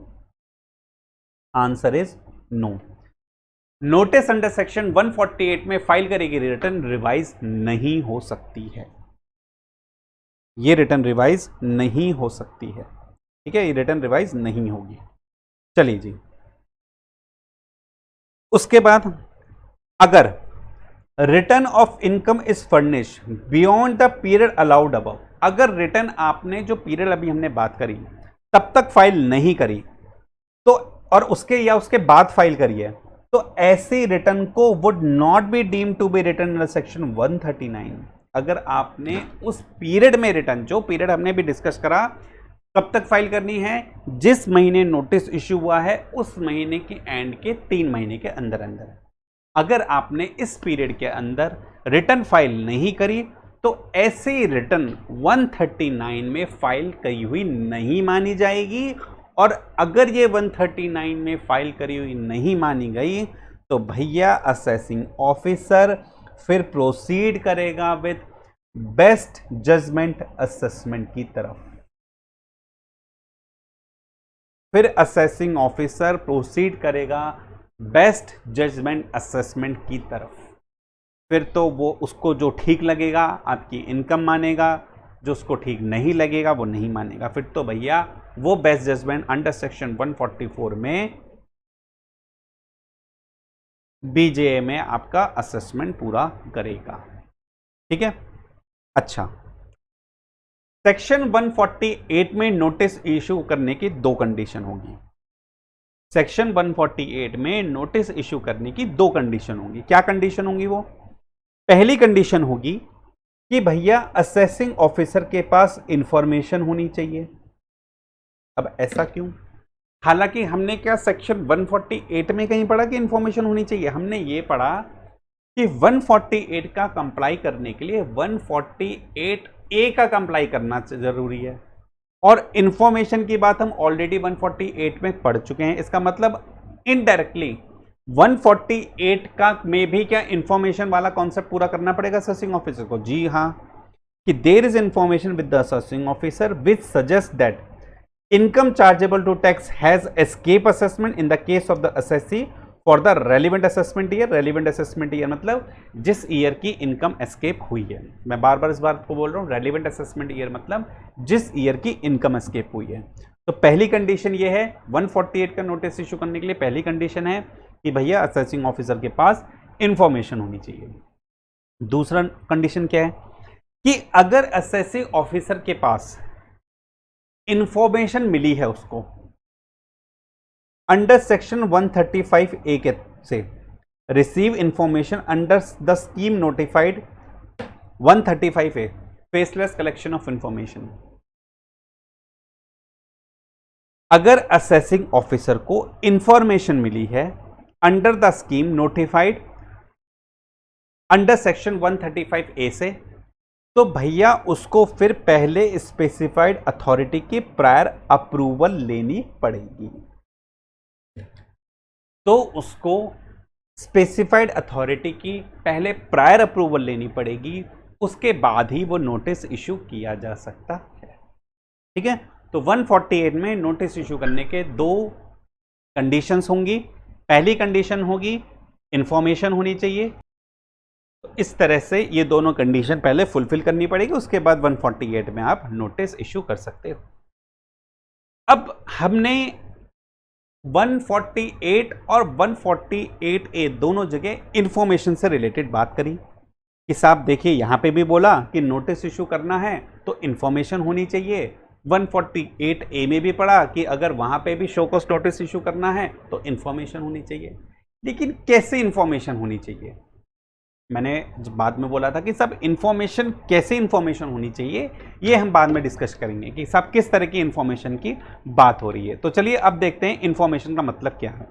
answer is no. Notice under section 148 में फाइल करी गई रिटर्न रिवाइज नहीं हो सकती है, ये रिटर्न रिवाइज नहीं हो सकती है, ठीक है, ये रिटर्न रिवाइज नहीं होगी। चलिए जी, उसके बाद अगर return of income is furnish beyond the period allowed above, अगर रिटर्न आपने जो पीरियड अभी हमने बात करी तब तक फाइल नहीं करी तो और उसके या उसके बाद फाइल करी है तो ऐसी रिटर्न को would not be deemed to be return under section 139। अगर आपने उस पीरियड में रिटर्न, जो पीरियड हमने भी डिस्कस करा, कब तक फाइल करनी है, जिस महीने नोटिस इश्यू हुआ है उस महीने के एंड के 3 महीने के अंदर अंदर, अगर आपने इस पीरियड के अंदर रिटर्न फाइल नहीं करी तो ऐसी रिटर्न 139 में फाइल करी हुई नहीं मानी जाएगी। और अगर ये 139 में फाइल करी हुई नहीं मानी गई तो भैया असेसिंग ऑफिसर फिर प्रोसीड करेगा विद बेस्ट जजमेंट असेसमेंट की तरफ, फिर असेसिंग ऑफिसर प्रोसीड करेगा बेस्ट जजमेंट असेसमेंट की तरफ। फिर तो वो उसको जो ठीक लगेगा आपकी इनकम मानेगा, जो उसको ठीक नहीं लगेगा वो नहीं मानेगा। फिर तो भैया वो बेस्ट जजमेंट अंडर सेक्शन 144 में बीजेए में आपका असेसमेंट पूरा करेगा, ठीक है। अच्छा, सेक्शन 148 में नोटिस इशू करने की 2 कंडीशन होगी। सेक्शन 148 में नोटिस इशू करने की 2 कंडीशन होंगी। क्या कंडीशन होंगी? वो पहली कंडीशन होगी कि भैया असेसिंग ऑफिसर के पास इंफॉर्मेशन होनी चाहिए। अब ऐसा क्यों? हालांकि हमने क्या सेक्शन 148 में कहीं पढ़ा कि इंफॉर्मेशन होनी चाहिए? हमने ये पढ़ा कि 148 का कंप्लाई करने के लिए 148A का कंप्लाई करना जरूरी है। और इंफॉर्मेशन की बात हम ऑलरेडी 148 में पढ़ चुके हैं। इसका मतलब इनडायरेक्टली 148 का में भी क्या इंफॉर्मेशन वाला कॉन्सेप्ट पूरा करना पड़ेगा असेसिंग ऑफिसर को? जी हाँ, कि there is information with the assessing officer which suggest that income chargeable to tax has escape assessment in the case of the assessee for the relevant assessment year. Relevant assessment year मतलब जिस year की income escape हुई है। मैं बार बार इस बात को बोल रहा हूँ, रेलिवेंट असेसमेंट ईयर मतलब जिस ईयर की इनकम एस्केप हुई है। तो पहली कंडीशन ये है 148 का नोटिस इशू करने के लिए पहली कंडीशन है कि भैया असेसिंग ऑफिसर के पास इंफॉर्मेशन होनी चाहिए। दूसरा कंडीशन क्या है कि अगर असेसिंग ऑफिसर के पास इंफॉर्मेशन मिली है उसको अंडर सेक्शन 135A के से receive information under the scheme notified 135A faceless collection of information. अगर असेसिंग ऑफिसर को इंफॉर्मेशन मिली है under the scheme notified under section 135A से, तो भैया उसको फिर पहले स्पेसिफाइड अथॉरिटी की प्रायर अप्रूवल लेनी पड़ेगी। तो उसको स्पेसिफाइड अथॉरिटी की पहले प्रायर अप्रूवल लेनी पड़ेगी, उसके बाद ही वो नोटिस इशू किया जा सकता है। ठीक है, तो 148 में नोटिस इशू करने के दो कंडीशंस होंगी। पहली कंडीशन होगी इंफॉर्मेशन होनी चाहिए, तो इस तरह से ये दोनों कंडीशन पहले फुलफिल करनी पड़ेगी, उसके बाद 148 में आप नोटिस इशू कर सकते हो। अब हमने 148 और 148A दोनों जगह इंफॉर्मेशन से रिलेटेड बात करी कि साहब देखिए यहां पे भी बोला कि नोटिस इशू करना है तो इंफॉर्मेशन होनी चाहिए। 148A में भी पढ़ा कि अगर वहां पे भी शो कॉज नोटिस इशू करना है तो इंफॉर्मेशन होनी चाहिए। लेकिन कैसे इंफॉर्मेशन होनी चाहिए, मैंने बाद में बोला था कि सब इंफॉर्मेशन कैसे इंफॉर्मेशन होनी चाहिए ये हम बाद में डिस्कस करेंगे कि सब किस तरह की इंफॉर्मेशन की बात हो रही है। तो चलिए अब देखते हैं इंफॉर्मेशन का मतलब क्या है।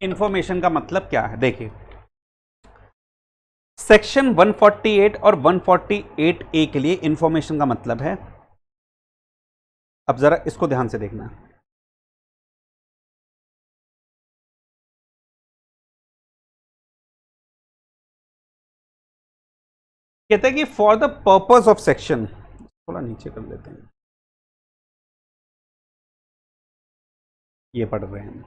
इंफॉर्मेशन का मतलब क्या है, देखिए सेक्शन 148 और 148A के लिए इंफॉर्मेशन का मतलब है, अब जरा इसको ध्यान से देखना। कहते हैं कि for the purpose of section, थोड़ा नीचे कर लेते हैं, ये पढ़ रहे हैं।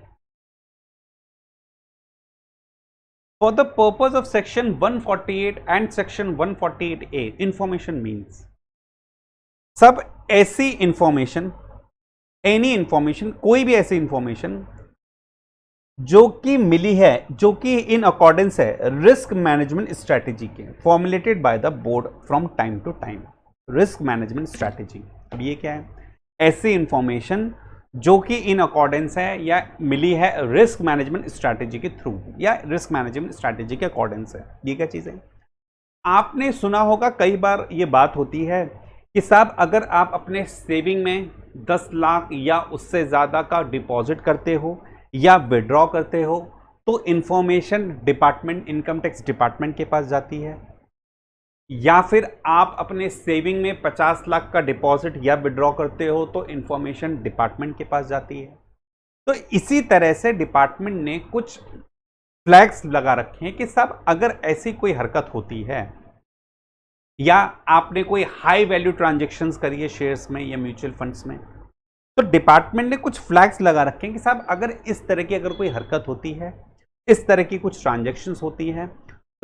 For the purpose of section 148 and section 148A information means सब ऐसी इंफॉर्मेशन, एनी इंफॉर्मेशन, कोई भी ऐसी इंफॉर्मेशन जो कि मिली है, जो कि इन अकॉर्डेंस है रिस्क मैनेजमेंट स्ट्रेटेजी के formulated by the board from time to time. Risk management strategy, अब ये क्या है, ऐसी इंफॉर्मेशन जो कि इन अकॉर्डेंस है या मिली है रिस्क मैनेजमेंट स्ट्रेटेजी के थ्रू या रिस्क मैनेजमेंट स्ट्रेटेजी के अकॉर्डेंस है। ये क्या चीज़ है, आपने सुना होगा कई बार ये बात होती है कि साहब अगर आप अपने सेविंग में 10 लाख या उससे ज़्यादा का डिपॉजिट करते हो या विड्रॉ करते हो तो information department, income tax department के पास जाती है, या फिर आप अपने सेविंग में 50 लाख का डिपॉजिट या विड्रॉ करते हो तो इंफॉर्मेशन डिपार्टमेंट के पास जाती है। तो इसी तरह से डिपार्टमेंट ने कुछ फ्लैग्स लगा रखे हैं कि साहब अगर ऐसी कोई हरकत होती है या आपने कोई हाई वैल्यू ट्रांजैक्शंस करी है शेयर्स में या म्यूचुअल फंड्स में, तो डिपार्टमेंट ने कुछ फ्लैग्स लगा रखे हैं कि साहब अगर इस तरह की अगर कोई हरकत होती है, इस तरह की कुछ ट्रांजैक्शंस होती है,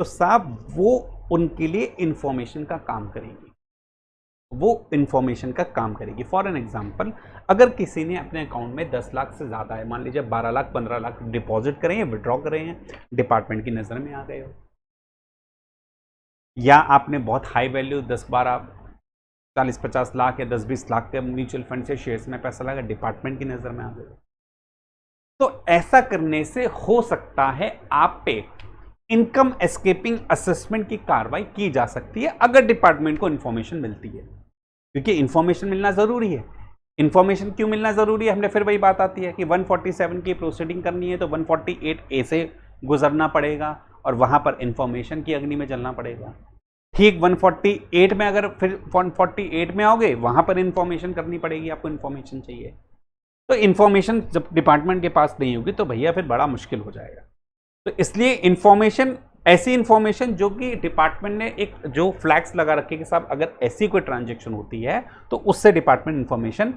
तो साहब वो उनके लिए इंफॉर्मेशन का काम करेगी, वो इंफॉर्मेशन का काम करेगी। फॉर एन एग्जांपल, अगर किसी ने अपने अकाउंट में 10 लाख से ज़्यादा है, मान लीजिए 12 लाख 15 लाख डिपॉजिट करें या विड्रॉ करें हैं, डिपार्टमेंट की नज़र में आ गए हो, या आपने बहुत हाई वैल्यू 10-12 40-50 लाख या 10-20 लाख के म्यूचुअल फंड से शेयर्स में पैसा लगा, डिपार्टमेंट की नज़र में आ गए, तो ऐसा करने से हो सकता है आप पे इनकम एस्केपिंग असेसमेंट की कार्रवाई की जा सकती है अगर डिपार्टमेंट को इंफॉर्मेशन मिलती है, क्योंकि इंफॉर्मेशन मिलना जरूरी है। इंफॉर्मेशन क्यों मिलना जरूरी है, हमने फिर वही बात आती है कि 147 की प्रोसीडिंग करनी है तो 148A से गुजरना पड़ेगा और वहां पर इंफॉर्मेशन की अग्नि में जलना पड़ेगा। ठीक 148 में अगर फिर 148 में आओगे वहां पर इंफॉर्मेशन करनी पड़ेगी, आपको इंफॉर्मेशन चाहिए, तो इंफॉर्मेशन जब डिपार्टमेंट के पास नहीं होगी तो भैया फिर बड़ा मुश्किल हो जाएगा। तो इसलिए इंफॉर्मेशन, ऐसी इंफॉर्मेशन जो कि डिपार्टमेंट ने एक जो फ्लैग्स लगा रखे कि साहब अगर ऐसी कोई ट्रांजैक्शन होती है तो उससे डिपार्टमेंट इंफॉर्मेशन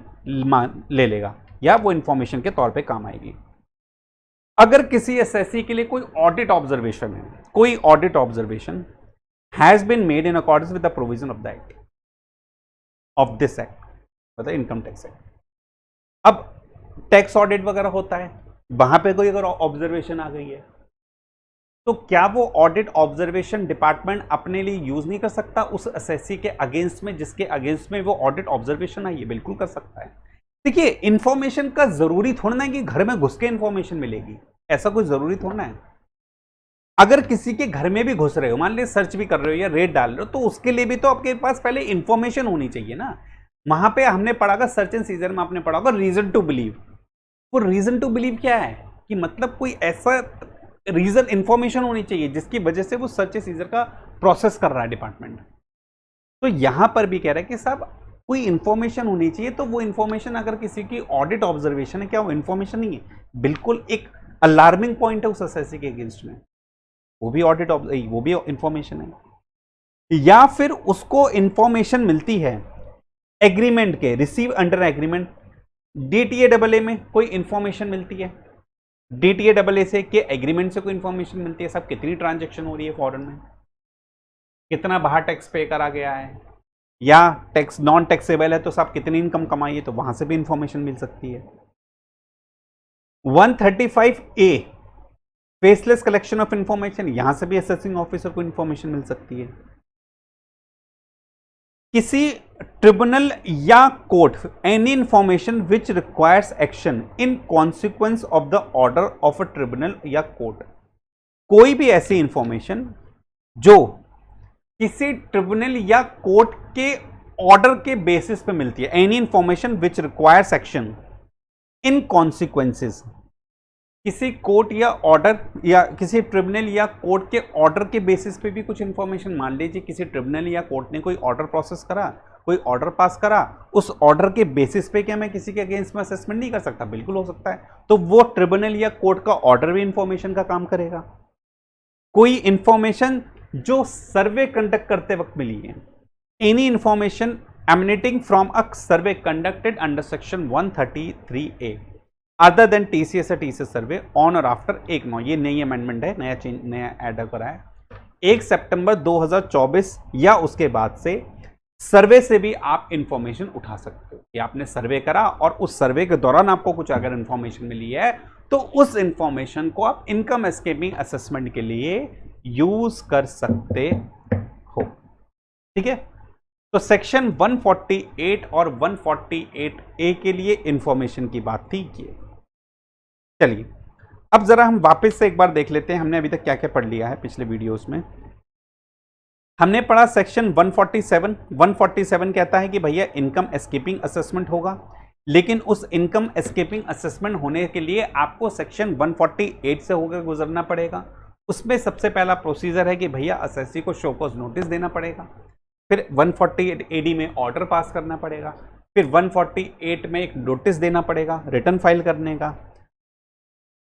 ले लेगा या वो इंफॉर्मेशन के तौर पे काम आएगी। अगर किसी एसएससी के लिए कोई ऑडिट ऑब्जर्वेशन है, कोई audit observation has been made in accordance with the provision of the act, of this act, मतलब इनकम टैक्स एक्ट। अब टैक्स ऑडिट वगैरह होता है, वहां पे कोई अगर ऑब्जर्वेशन आ गई है तो क्या वो ऑडिट ऑब्जर्वेशन डिपार्टमेंट अपने लिए यूज नहीं कर सकता उस एसएससी के अगेंस्ट में, जिसके अगेंस्ट में वो ऑडिट ऑब्जर्वेशन आई है? बिल्कुल कर सकता है। देखिए, इंफॉर्मेशन का जरूरी थोड़ा ना है कि घर में घुस के इंफॉर्मेशन मिलेगी, ऐसा कोई जरूरी थोड़ा है। अगर किसी के घर में भी घुस रहे हो, मान लीजिए सर्च भी कर रहे हो या रेड डाल रहे हो, तो उसके लिए भी तो आपके पास पहले इंफॉर्मेशन होनी चाहिए ना। वहां पे हमने पढ़ा था सर्च एंड सीजर में, आपने पढ़ा होगा रीजन टू बिलीव। वो रीजन टू बिलीव क्या है कि मतलब कोई ऐसा रीजन, इंफॉर्मेशन होनी चाहिए जिसकी वजह से वो सर्च एंड सीजर का प्रोसेस कर रहा है डिपार्टमेंट। तो यहां पर भी कह रहा है कि साहब कोई इंफॉर्मेशन होनी चाहिए, तो वो इंफॉर्मेशन अगर किसी की ऑडिट ऑब्जर्वेशन है, क्या वो इंफॉर्मेशन नहीं है? बिल्कुल एक अलार्मिंग पॉइंट है उस एसएससी के अगेंस्ट में, वो भी ऑडिट, वो भी इंफॉर्मेशन है। या फिर उसको इंफॉर्मेशन मिलती है एग्रीमेंट के, रिसीव अंडर एग्रीमेंट, डीटीए में कोई इंफॉर्मेशन मिलती है, डीटीए से के एग्रीमेंट से कोई इंफॉर्मेशन मिलती है, सब कितनी ट्रांजैक्शन हो रही है फॉरेन में, कितना बाहर टैक्स पे करा गया है, या टैक्स नॉन टैक्सेबल है तो सब कितनी इनकम कमाई है, तो वहां से भी इंफॉर्मेशन मिल सकती है। 135A faceless collection of information, यहां से भी असेसिंग ऑफिसर को इंफॉर्मेशन मिल सकती है। किसी ट्रिब्यूनल या court, any information which requires action in consequence of the order of a tribunal या कोर्ट, कोई भी ऐसी इंफॉर्मेशन जो किसी ट्रिब्यूनल या कोर्ट के ऑर्डर के बेसिस पे मिलती है, any information which requires action in consequences, किसी कोर्ट या ऑर्डर या किसी ट्रिब्यूनल या कोर्ट के ऑर्डर के बेसिस पे भी कुछ इंफॉर्मेशन, मान लीजिए किसी ट्रिब्यूनल या कोर्ट ने कोई ऑर्डर प्रोसेस करा, कोई ऑर्डर पास करा, उस ऑर्डर के बेसिस पे क्या मैं किसी के अगेंस्ट में असेसमेंट नहीं कर सकता? बिल्कुल हो सकता है। तो वो ट्रिब्यूनल या कोर्ट का ऑर्डर भी इंफॉर्मेशन का काम करेगा। कोई इंफॉर्मेशन जो सर्वे कंडक्ट करते वक्त मिली है, any information emanating from a survey conducted under section 133A other than TCS या टीसीएस सर्वे ऑन और आफ्टर 1/9, ये नई अमेंडमेंट है, नया चेंज, नया ऐड करा है, 1 सितंबर 2024 या उसके बाद से सर्वे से भी आप इंफॉर्मेशन उठा सकते हो कि आपने सर्वे करा और उस सर्वे के दौरान आपको कुछ अगर इंफॉर्मेशन मिली है तो उस इंफॉर्मेशन को आप इनकम एस्केपिंग असेसमेंट के लिए यूज कर सकते हो। ठीक है, तो सेक्शन 148 और 148A के लिए इंफॉर्मेशन की बात थी ये। चलिए अब जरा हम वापस से एक बार देख लेते हैं हमने अभी तक क्या क्या पढ़ लिया है पिछले वीडियोस में। हमने पढ़ा सेक्शन 147 कहता है कि भैया इनकम एस्केपिंग असेसमेंट होगा, लेकिन उस इनकम एस्केपिंग असेसमेंट होने के लिए आपको सेक्शन 148 से होकर गुजरना पड़ेगा। उसमें सबसे पहला प्रोसीजर है कि भैया एसएससी को शो कॉज नोटिस देना पड़ेगा, फिर 148 AD में ऑर्डर पास करना पड़ेगा, फिर 148 में एक नोटिस देना पड़ेगा रिटर्न फाइल करने का।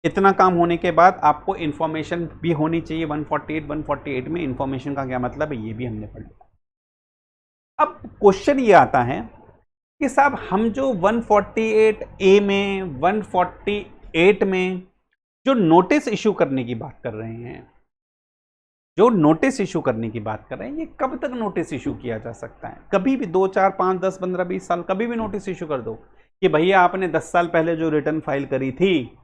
इतना काम होने के बाद आपको इंफॉर्मेशन भी होनी चाहिए 148 में। इंफॉर्मेशन का क्या मतलब है ये भी हमने पढ़ लिया। अब क्वेश्चन ये आता है कि साहब हम जो 148A में 148 में जो नोटिस इशू करने की बात कर रहे हैं, जो नोटिस इशू करने की बात कर रहे हैं, ये कब तक नोटिस इशू किया जा सकता है? कभी भी 2, 4, 5, 10, 15, 20 साल कभी भी नोटिस इशू कर दो कि भैया आपने 10 साल पहले जो रिटर्न फाइल करी थी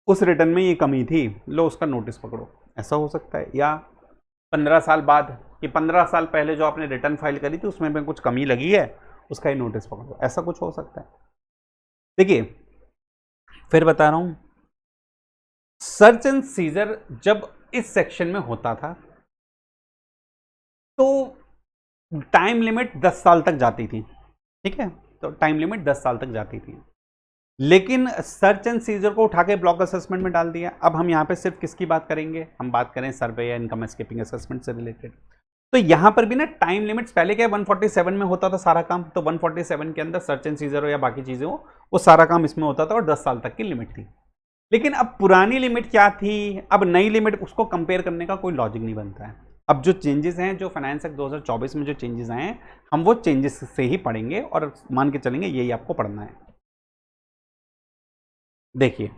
उस रिटर्न में ये कमी थी, लो उसका नोटिस पकड़ो, ऐसा हो सकता है। या 15 साल बाद कि 15 साल पहले जो आपने रिटर्न फाइल करी थी उसमें कुछ कमी लगी है, उसका ही नोटिस पकड़ो, ऐसा कुछ हो सकता है। देखिए फिर बता रहा हूं, सर्च एंड सीजर जब इस सेक्शन में होता था तो टाइम लिमिट 10 साल तक जाती थी। ठीक है, तो टाइम लिमिट 10 साल तक जाती थी, लेकिन सर्च एंड सीजर को उठा के ब्लॉक असेसमेंट में डाल दिया। अब हम यहाँ पे सिर्फ किसकी बात करेंगे? हम बात करें सर्वे या इनकम एस्केपिंग असेसमेंट से रिलेटेड। तो यहाँ पर भी ना टाइम लिमिट्स, पहले क्या 147 में होता था सारा काम, तो 147 के अंदर सर्च एंड सीजर हो या बाकी चीजें हो वो सारा काम इसमें होता था और 10 साल तक की लिमिट थी। लेकिन अब पुरानी लिमिट क्या थी, अब नई लिमिट, उसको कंपेयर करने का कोई लॉजिक नहीं बनता है। अब जो चेंजेस हैं, जो फाइनेंस एक्ट 2024 में जो चेंजेस आए हैं, हम वो चेंजेस से ही पढ़ेंगे और मान के चलेंगे यही आपको पढ़ना है। देखिए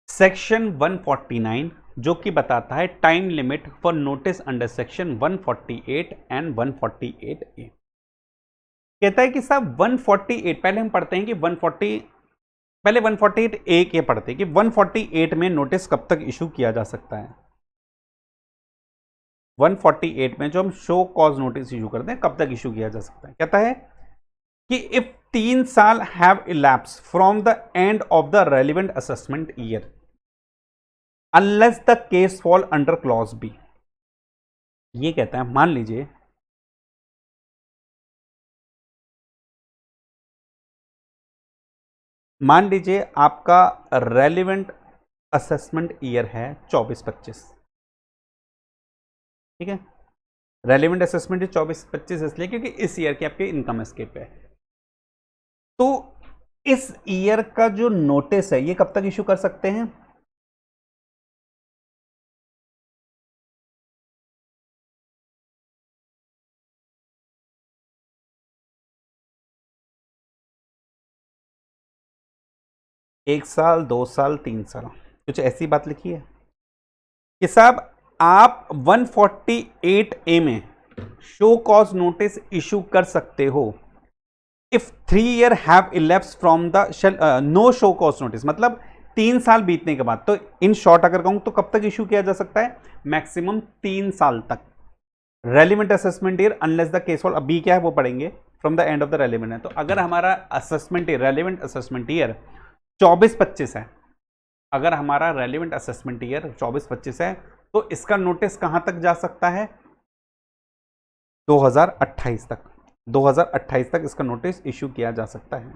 सेक्शन 149 जो कि बताता है time limit for notice under section 148 and 148A। कहता है कि साहब 148, पहले हम पढ़ते हैं कि 140, पहले 148 ए के पढ़ते हैं कि 148 में नोटिस कब तक इशू किया जा सकता है। 148 में जो हम शो कॉज नोटिस इशू करते हैं कब तक इशू किया जा सकता है। कहता है कि इफ 3 साल have elapsed from the end of the relevant assessment year unless the case fall under clause B. ये कहता है मान लीजिए आपका रेलिवेंट असेसमेंट ईयर है 24-25, ठीक है। रेलिवेंट असेसमेंट 24-25 इसलिए क्योंकि इस ईयर की आपकी इनकम एस्केप है। तो इस ईयर का जो नोटिस है ये कब तक इशू कर सकते हैं? एक साल, 2 साल, 3 साल, कुछ ऐसी बात लिखी है कि साहब आप 148 ए में शो कॉज नोटिस इशू कर सकते हो if 3 year have elapse from the no show cause notice, मतलब 3 साल बीतने के बाद। तो इन शॉर्ट अगर कहूं तो कब तक इशू किया जा सकता है? मैक्सिमम 3 साल तक। Relevant assessment year unless the case fall, अब बी क्या है वो पढ़ेंगे, from the end of the relevant है। तो अगर हमारा assessment year, relevant assessment year 24-25 है, अगर हमारा रेलिवेंट असेसमेंट ईयर 24-25 है तो इसका नोटिस कहां तक जा सकता है? 2028 तक। 2028 तक इसका नोटिस इशू किया जा सकता है।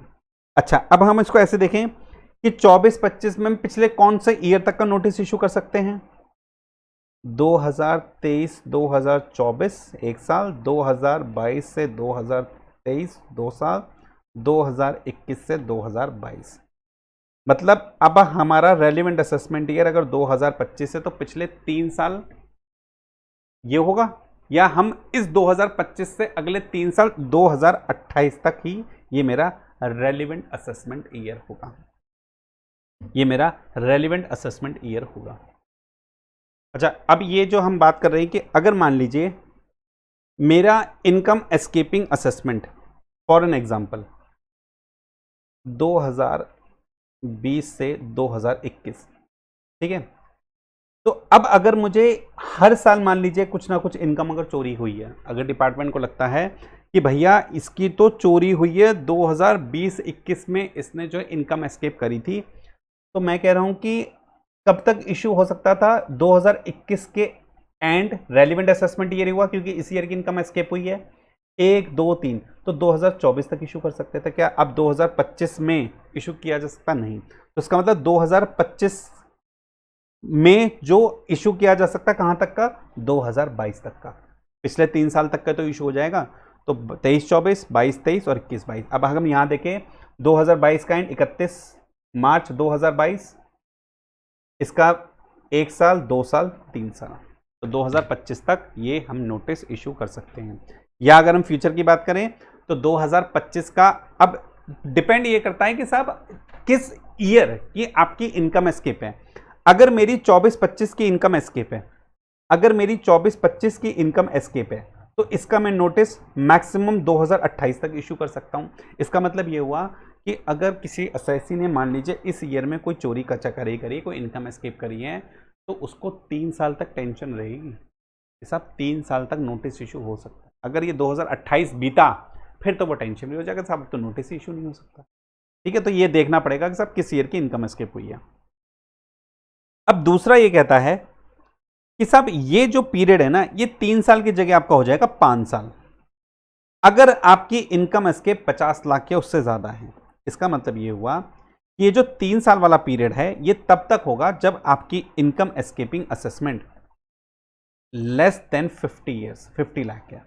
अच्छा, अब हम इसको ऐसे देखें कि 24-25 में पिछले कौन से ईयर तक का नोटिस इशू कर सकते हैं? 2023 2024 1 साल, 2022 से 2023 2 साल, 2021 से 2022। मतलब अब हमारा रेलिवेंट असेसमेंट ईयर अगर 2025 है तो पिछले 3 साल ये होगा, या हम इस 2025 से अगले 3 साल 2028 तक ही ये मेरा रेलिवेंट असेसमेंट ईयर होगा। ये मेरा रेलिवेंट असेसमेंट ईयर होगा। अच्छा, अब ये जो हम बात कर रहे हैं कि अगर मान लीजिए मेरा income escaping assessment for an example 2020 से 2021, ठीक है। तो अब अगर मुझे हर साल मान लीजिए कुछ ना कुछ इनकम अगर चोरी हुई है, अगर डिपार्टमेंट को लगता है कि भैया इसकी तो चोरी हुई है 2020-21 में इसने जो इनकम एस्केप करी थी, तो मैं कह रहा हूं कि कब तक इशू हो सकता था? 2021 के एंड, रेलिवेंट असेसमेंट ईयर हुआ क्योंकि इस ईयर की इनकम एस्केप हुई है 1 2 3, तो 2024 तक इशू कर सकते थे। क्या अब 2025 में इशू किया जा सकता? नहीं। तो इसका मतलब 2025 में जो इशू किया जा सकता कहां तक का? 2022 तक का। पिछले 3 साल तक का तो इशू हो जाएगा। तो 23-24, 22-23 और 21-22। अब हम यहां देखें 2022 का एंड 31 मार्च 2022, इसका 1 साल, 2 साल, 3 साल, तो 2025 तक ये हम नोटिस इशू कर सकते हैं। या अगर हम फ्यूचर की बात करें तो 2025 का, अब डिपेंड ये करता है कि साहब किस ईयर की आपकी इनकम एस्केप है। अगर मेरी 24-25 की इनकम एस्केप है, अगर मेरी 24-25 की इनकम एस्केप है तो इसका मैं नोटिस मैक्सिमम 2028 तक इशू कर सकता हूं। इसका मतलब ये हुआ कि अगर किसी असेसी ने मान लीजिए इस ईयर में कोई चोरी करी करी, कोई इनकम एस्केप करी है, तो उसको 3 साल तक टेंशन रहेगी। साहब 3 साल तक नोटिस इशू हो सकता है। अगर ये 2028 बीता फिर तो वो टेंशन भी हो जाएगा, साहब तो नोटिस इशू नहीं हो सकता। ठीक है, तो ये देखना पड़ेगा कि साहब किस ईयर की इनकम एस्केप हुई है। अब दूसरा ये कहता है कि साहब ये जो पीरियड है ना, ये 3 साल की जगह आपका हो जाएगा 5 साल, अगर आपकी इनकम एस्केप 50 लाख या उससे ज्यादा है। इसका मतलब ये हुआ कि ये जो 3 साल वाला पीरियड है ये तब तक होगा जब आपकी income escaping assessment less than 50 years, 50 lakh है,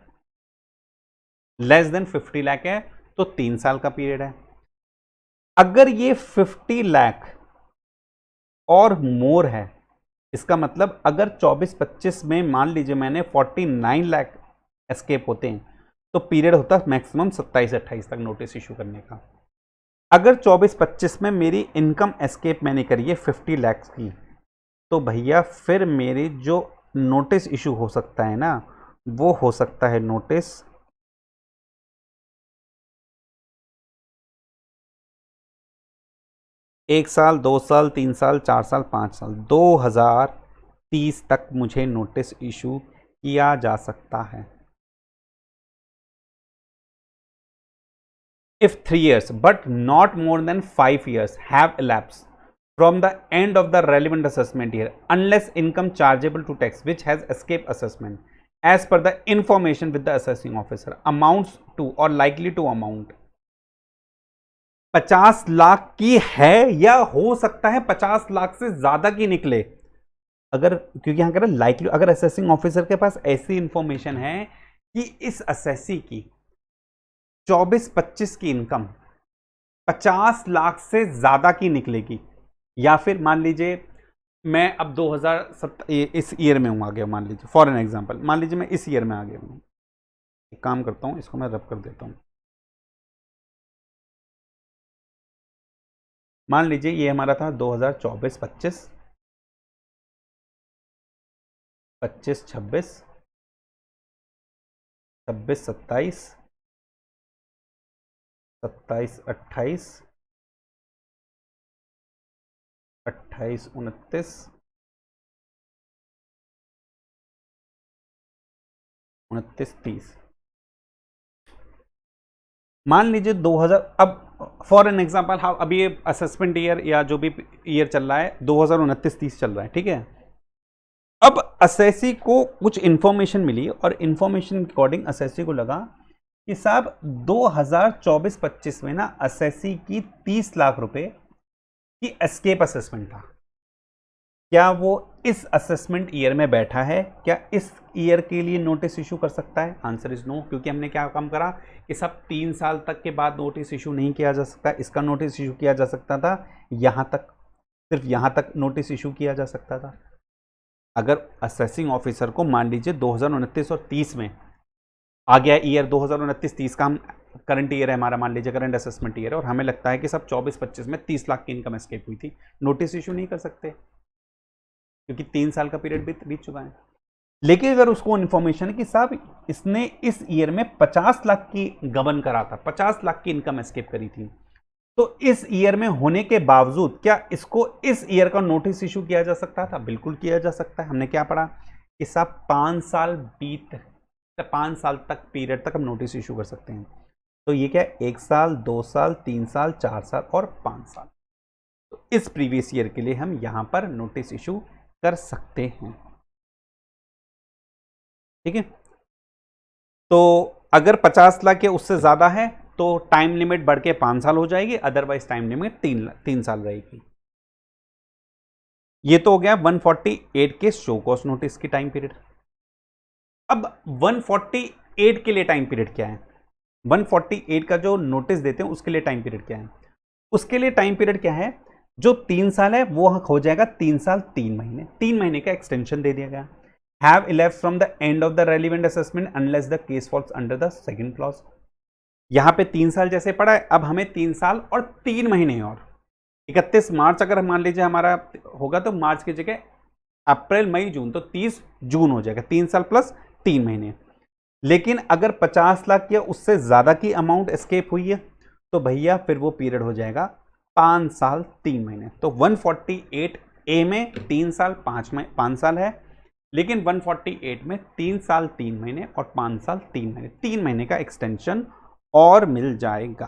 लेस देन 50 लाख है तो 3 साल का पीरियड है। अगर ये 50 लाख और मोर है, इसका मतलब अगर 24-25 में मान लीजिए मैंने 49 लाख एस्केप होते हैं तो पीरियड होता है मैक्सिमम 27-28 तक नोटिस इशू करने का। अगर 24-25 में मेरी इनकम एस्केप मैंने करी है 50 लाख की, तो भैया फिर मेरी जो नोटिस इशू हो सकता है ना, वो हो सकता है नोटिस 1 साल, 2 साल, 3 साल, 4 साल, 5 साल, 2030 तक मुझे नोटिस इशू किया जा सकता है। If 3 years but not more than 5 years have elapsed from the end of the relevant assessment year, unless income chargeable to tax which has escaped assessment as per the information with the assessing officer amounts to or likely to amount 50 lakh की है या हो सकता है 50 लाख से ज्यादा की निकले। अगर क्योंकि यहां कह रहे लाइकली, अगर असेसिंग ऑफिसर के पास ऐसी इंफॉर्मेशन है कि इस असेसी की 24-25 की इनकम 50 लाख से ज्यादा की निकलेगी, या फिर मान लीजिए मैं अब 2007 इस ईयर में हूं आ गया, मान लीजिए फॉर एन एग्जांपल, मान लीजिए मैं इस ईयर में आ गया हूं। एक काम करता हूं, इसको मैं रब कर देता हूं। मान लीजिए ये हमारा था 2024-25, 25-26, 26-27, 27-28, 28-29, 29-30। मान लीजिए 2000, अब फॉर एन एग्जांपल हाँ अभी ये असेसमेंट ईयर या जो भी ईयर चल रहा है 2029-30 चल रहा है, ठीक है। अब असेसी को कुछ इंफॉर्मेशन मिली और इंफॉर्मेशन के अकॉर्डिंग असेसी को लगा कि साहब 2024-25 में ना असेसी की 30 लाख रुपए की एस्केप असेसमेंट था। क्या वो इस असेसमेंट ईयर में बैठा है? क्या इस ईयर के लिए नोटिस इशू कर सकता है? आंसर इज नो, क्योंकि हमने क्या काम करा कि सब 3 साल तक के बाद नोटिस इशू नहीं किया जा सकता। इसका नोटिस इशू किया जा सकता था यहां तक, सिर्फ यहां तक नोटिस इशू किया जा सकता था। अगर असेसिंग ऑफिसर को मान लीजिए 2029 और 30 में आ गया ईयर 2029-30 का, हम करंट ईयर है हमारा, मान लीजिए करंट असेसमेंट ईयर है, और हमें लगता है कि सब 24-25 में 30 लाख की इनकम एस्केप हुई थी, नोटिस इशू नहीं कर सकते क्योंकि 3 साल का पीरियड भी बीत चुका है। लेकिन अगर उसको इन्फॉर्मेशन है कि साहब इसने इस ईयर में 50 लाख की गबन करा था, 50 लाख की इनकम एस्केप करी थी, तो इस ईयर में होने के बावजूद क्या इसको इस ईयर का नोटिस इशू किया जा सकता था? बिल्कुल किया जा सकता है। हमने क्या पढ़ा कि साहब 5 साल तक पीरियड तक हम नोटिस इशू कर सकते हैं। तो ये क्या, 1 साल, 2 साल, 3 साल, 4 साल और 5 साल। तो इस प्रीवियस ईयर के लिए हम यहां पर नोटिस इशू कर सकते हैं, ठीक है। तो अगर 50 लाख या उससे ज्यादा है तो टाइम लिमिट बढ़ के 5 साल हो जाएगी, अदरवाइज टाइम लिमिट 3 साल रहेगी। ये तो हो गया 148 के शो कॉज नोटिस की टाइम पीरियड। अब 148 के लिए टाइम पीरियड क्या है? 148 का जो नोटिस देते हैं उसके लिए टाइम पीरियड क्या है? उसके लिए टाइम पीरियड क्या है? जो 3 साल है वो हो जाएगा 3 साल 3 महीने, 3 महीने का एक्सटेंशन दे दिया गया। Have elapsed from the end of the relevant assessment unless the case falls under the second clause. यहां पे 3 साल जैसे पड़ा है, अब हमें 3 साल और 3 महीने और 31 मार्च अगर मान लीजिए हमारा होगा तो मार्च की जगह अप्रैल मई जून, तो 30 जून हो जाएगा, 3 साल प्लस 3 महीने। लेकिन अगर 50 लाख या उससे ज्यादा की अमाउंट एस्केप हुई है तो भैया फिर वो पीरियड हो जाएगा 5 साल 3 महीने। तो 148 ए में 3 साल 5 साल है, लेकिन 148 में 3 साल 3 महीने और 5 साल 3 महीने, 3 महीने का एक्सटेंशन और मिल जाएगा,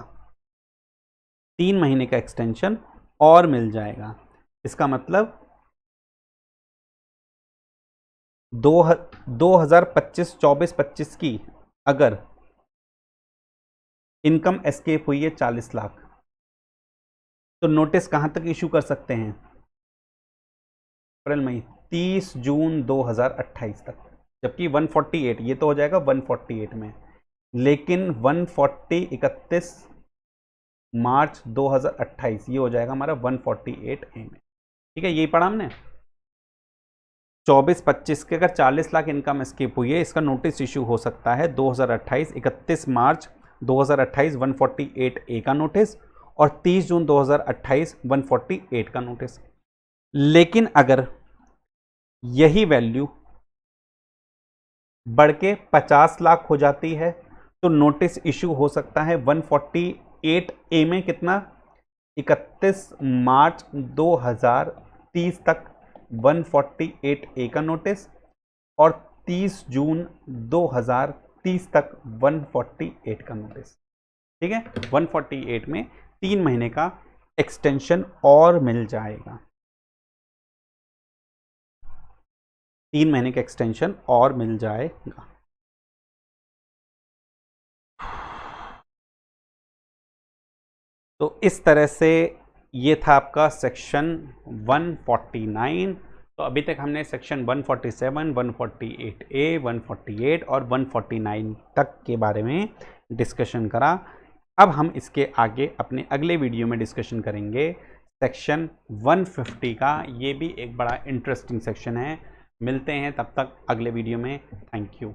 3 महीने का एक्सटेंशन और मिल जाएगा। इसका मतलब 2025-24-25 की अगर इनकम एस्केप हुई है 40 लाख, तो नोटिस कहां तक इशू कर सकते हैं? अप्रैल मई 30 जून 2028 तक। जबकि 148 ये तो हो जाएगा 148 में, लेकिन 140-31 मार्च 2028 ये हो जाएगा हमारा 148 ए में, ठीक है। यही पढ़ा हमने। 24-25 के अगर 40 लाख इनकम एस्केप हुई है, इसका नोटिस इशू हो सकता है 2028 31 मार्च 2028 148 ए का नोटिस और 30 जून 2028 148 का नोटिस। लेकिन अगर यही वैल्यू बढ़ के 50 लाख हो जाती है तो नोटिस इशू हो सकता है 148 ए में कितना, 31 मार्च 2030 तक 148A का नोटिस और 30 जून 2030 तक 148 का नोटिस। ठीक है, 148 में 3 महीने का एक्सटेंशन और मिल जाएगा, 3 महीने का एक्सटेंशन और मिल जाएगा। तो इस तरह से ये था आपका सेक्शन 149। तो अभी तक हमने सेक्शन 147, 148A, 148 और 149 तक के बारे में डिस्कशन करा। अब हम इसके आगे अपने अगले वीडियो में डिस्कशन करेंगे सेक्शन 150 का। ये भी एक बड़ा इंटरेस्टिंग सेक्शन है। मिलते हैं तब तक अगले वीडियो में। Thank you.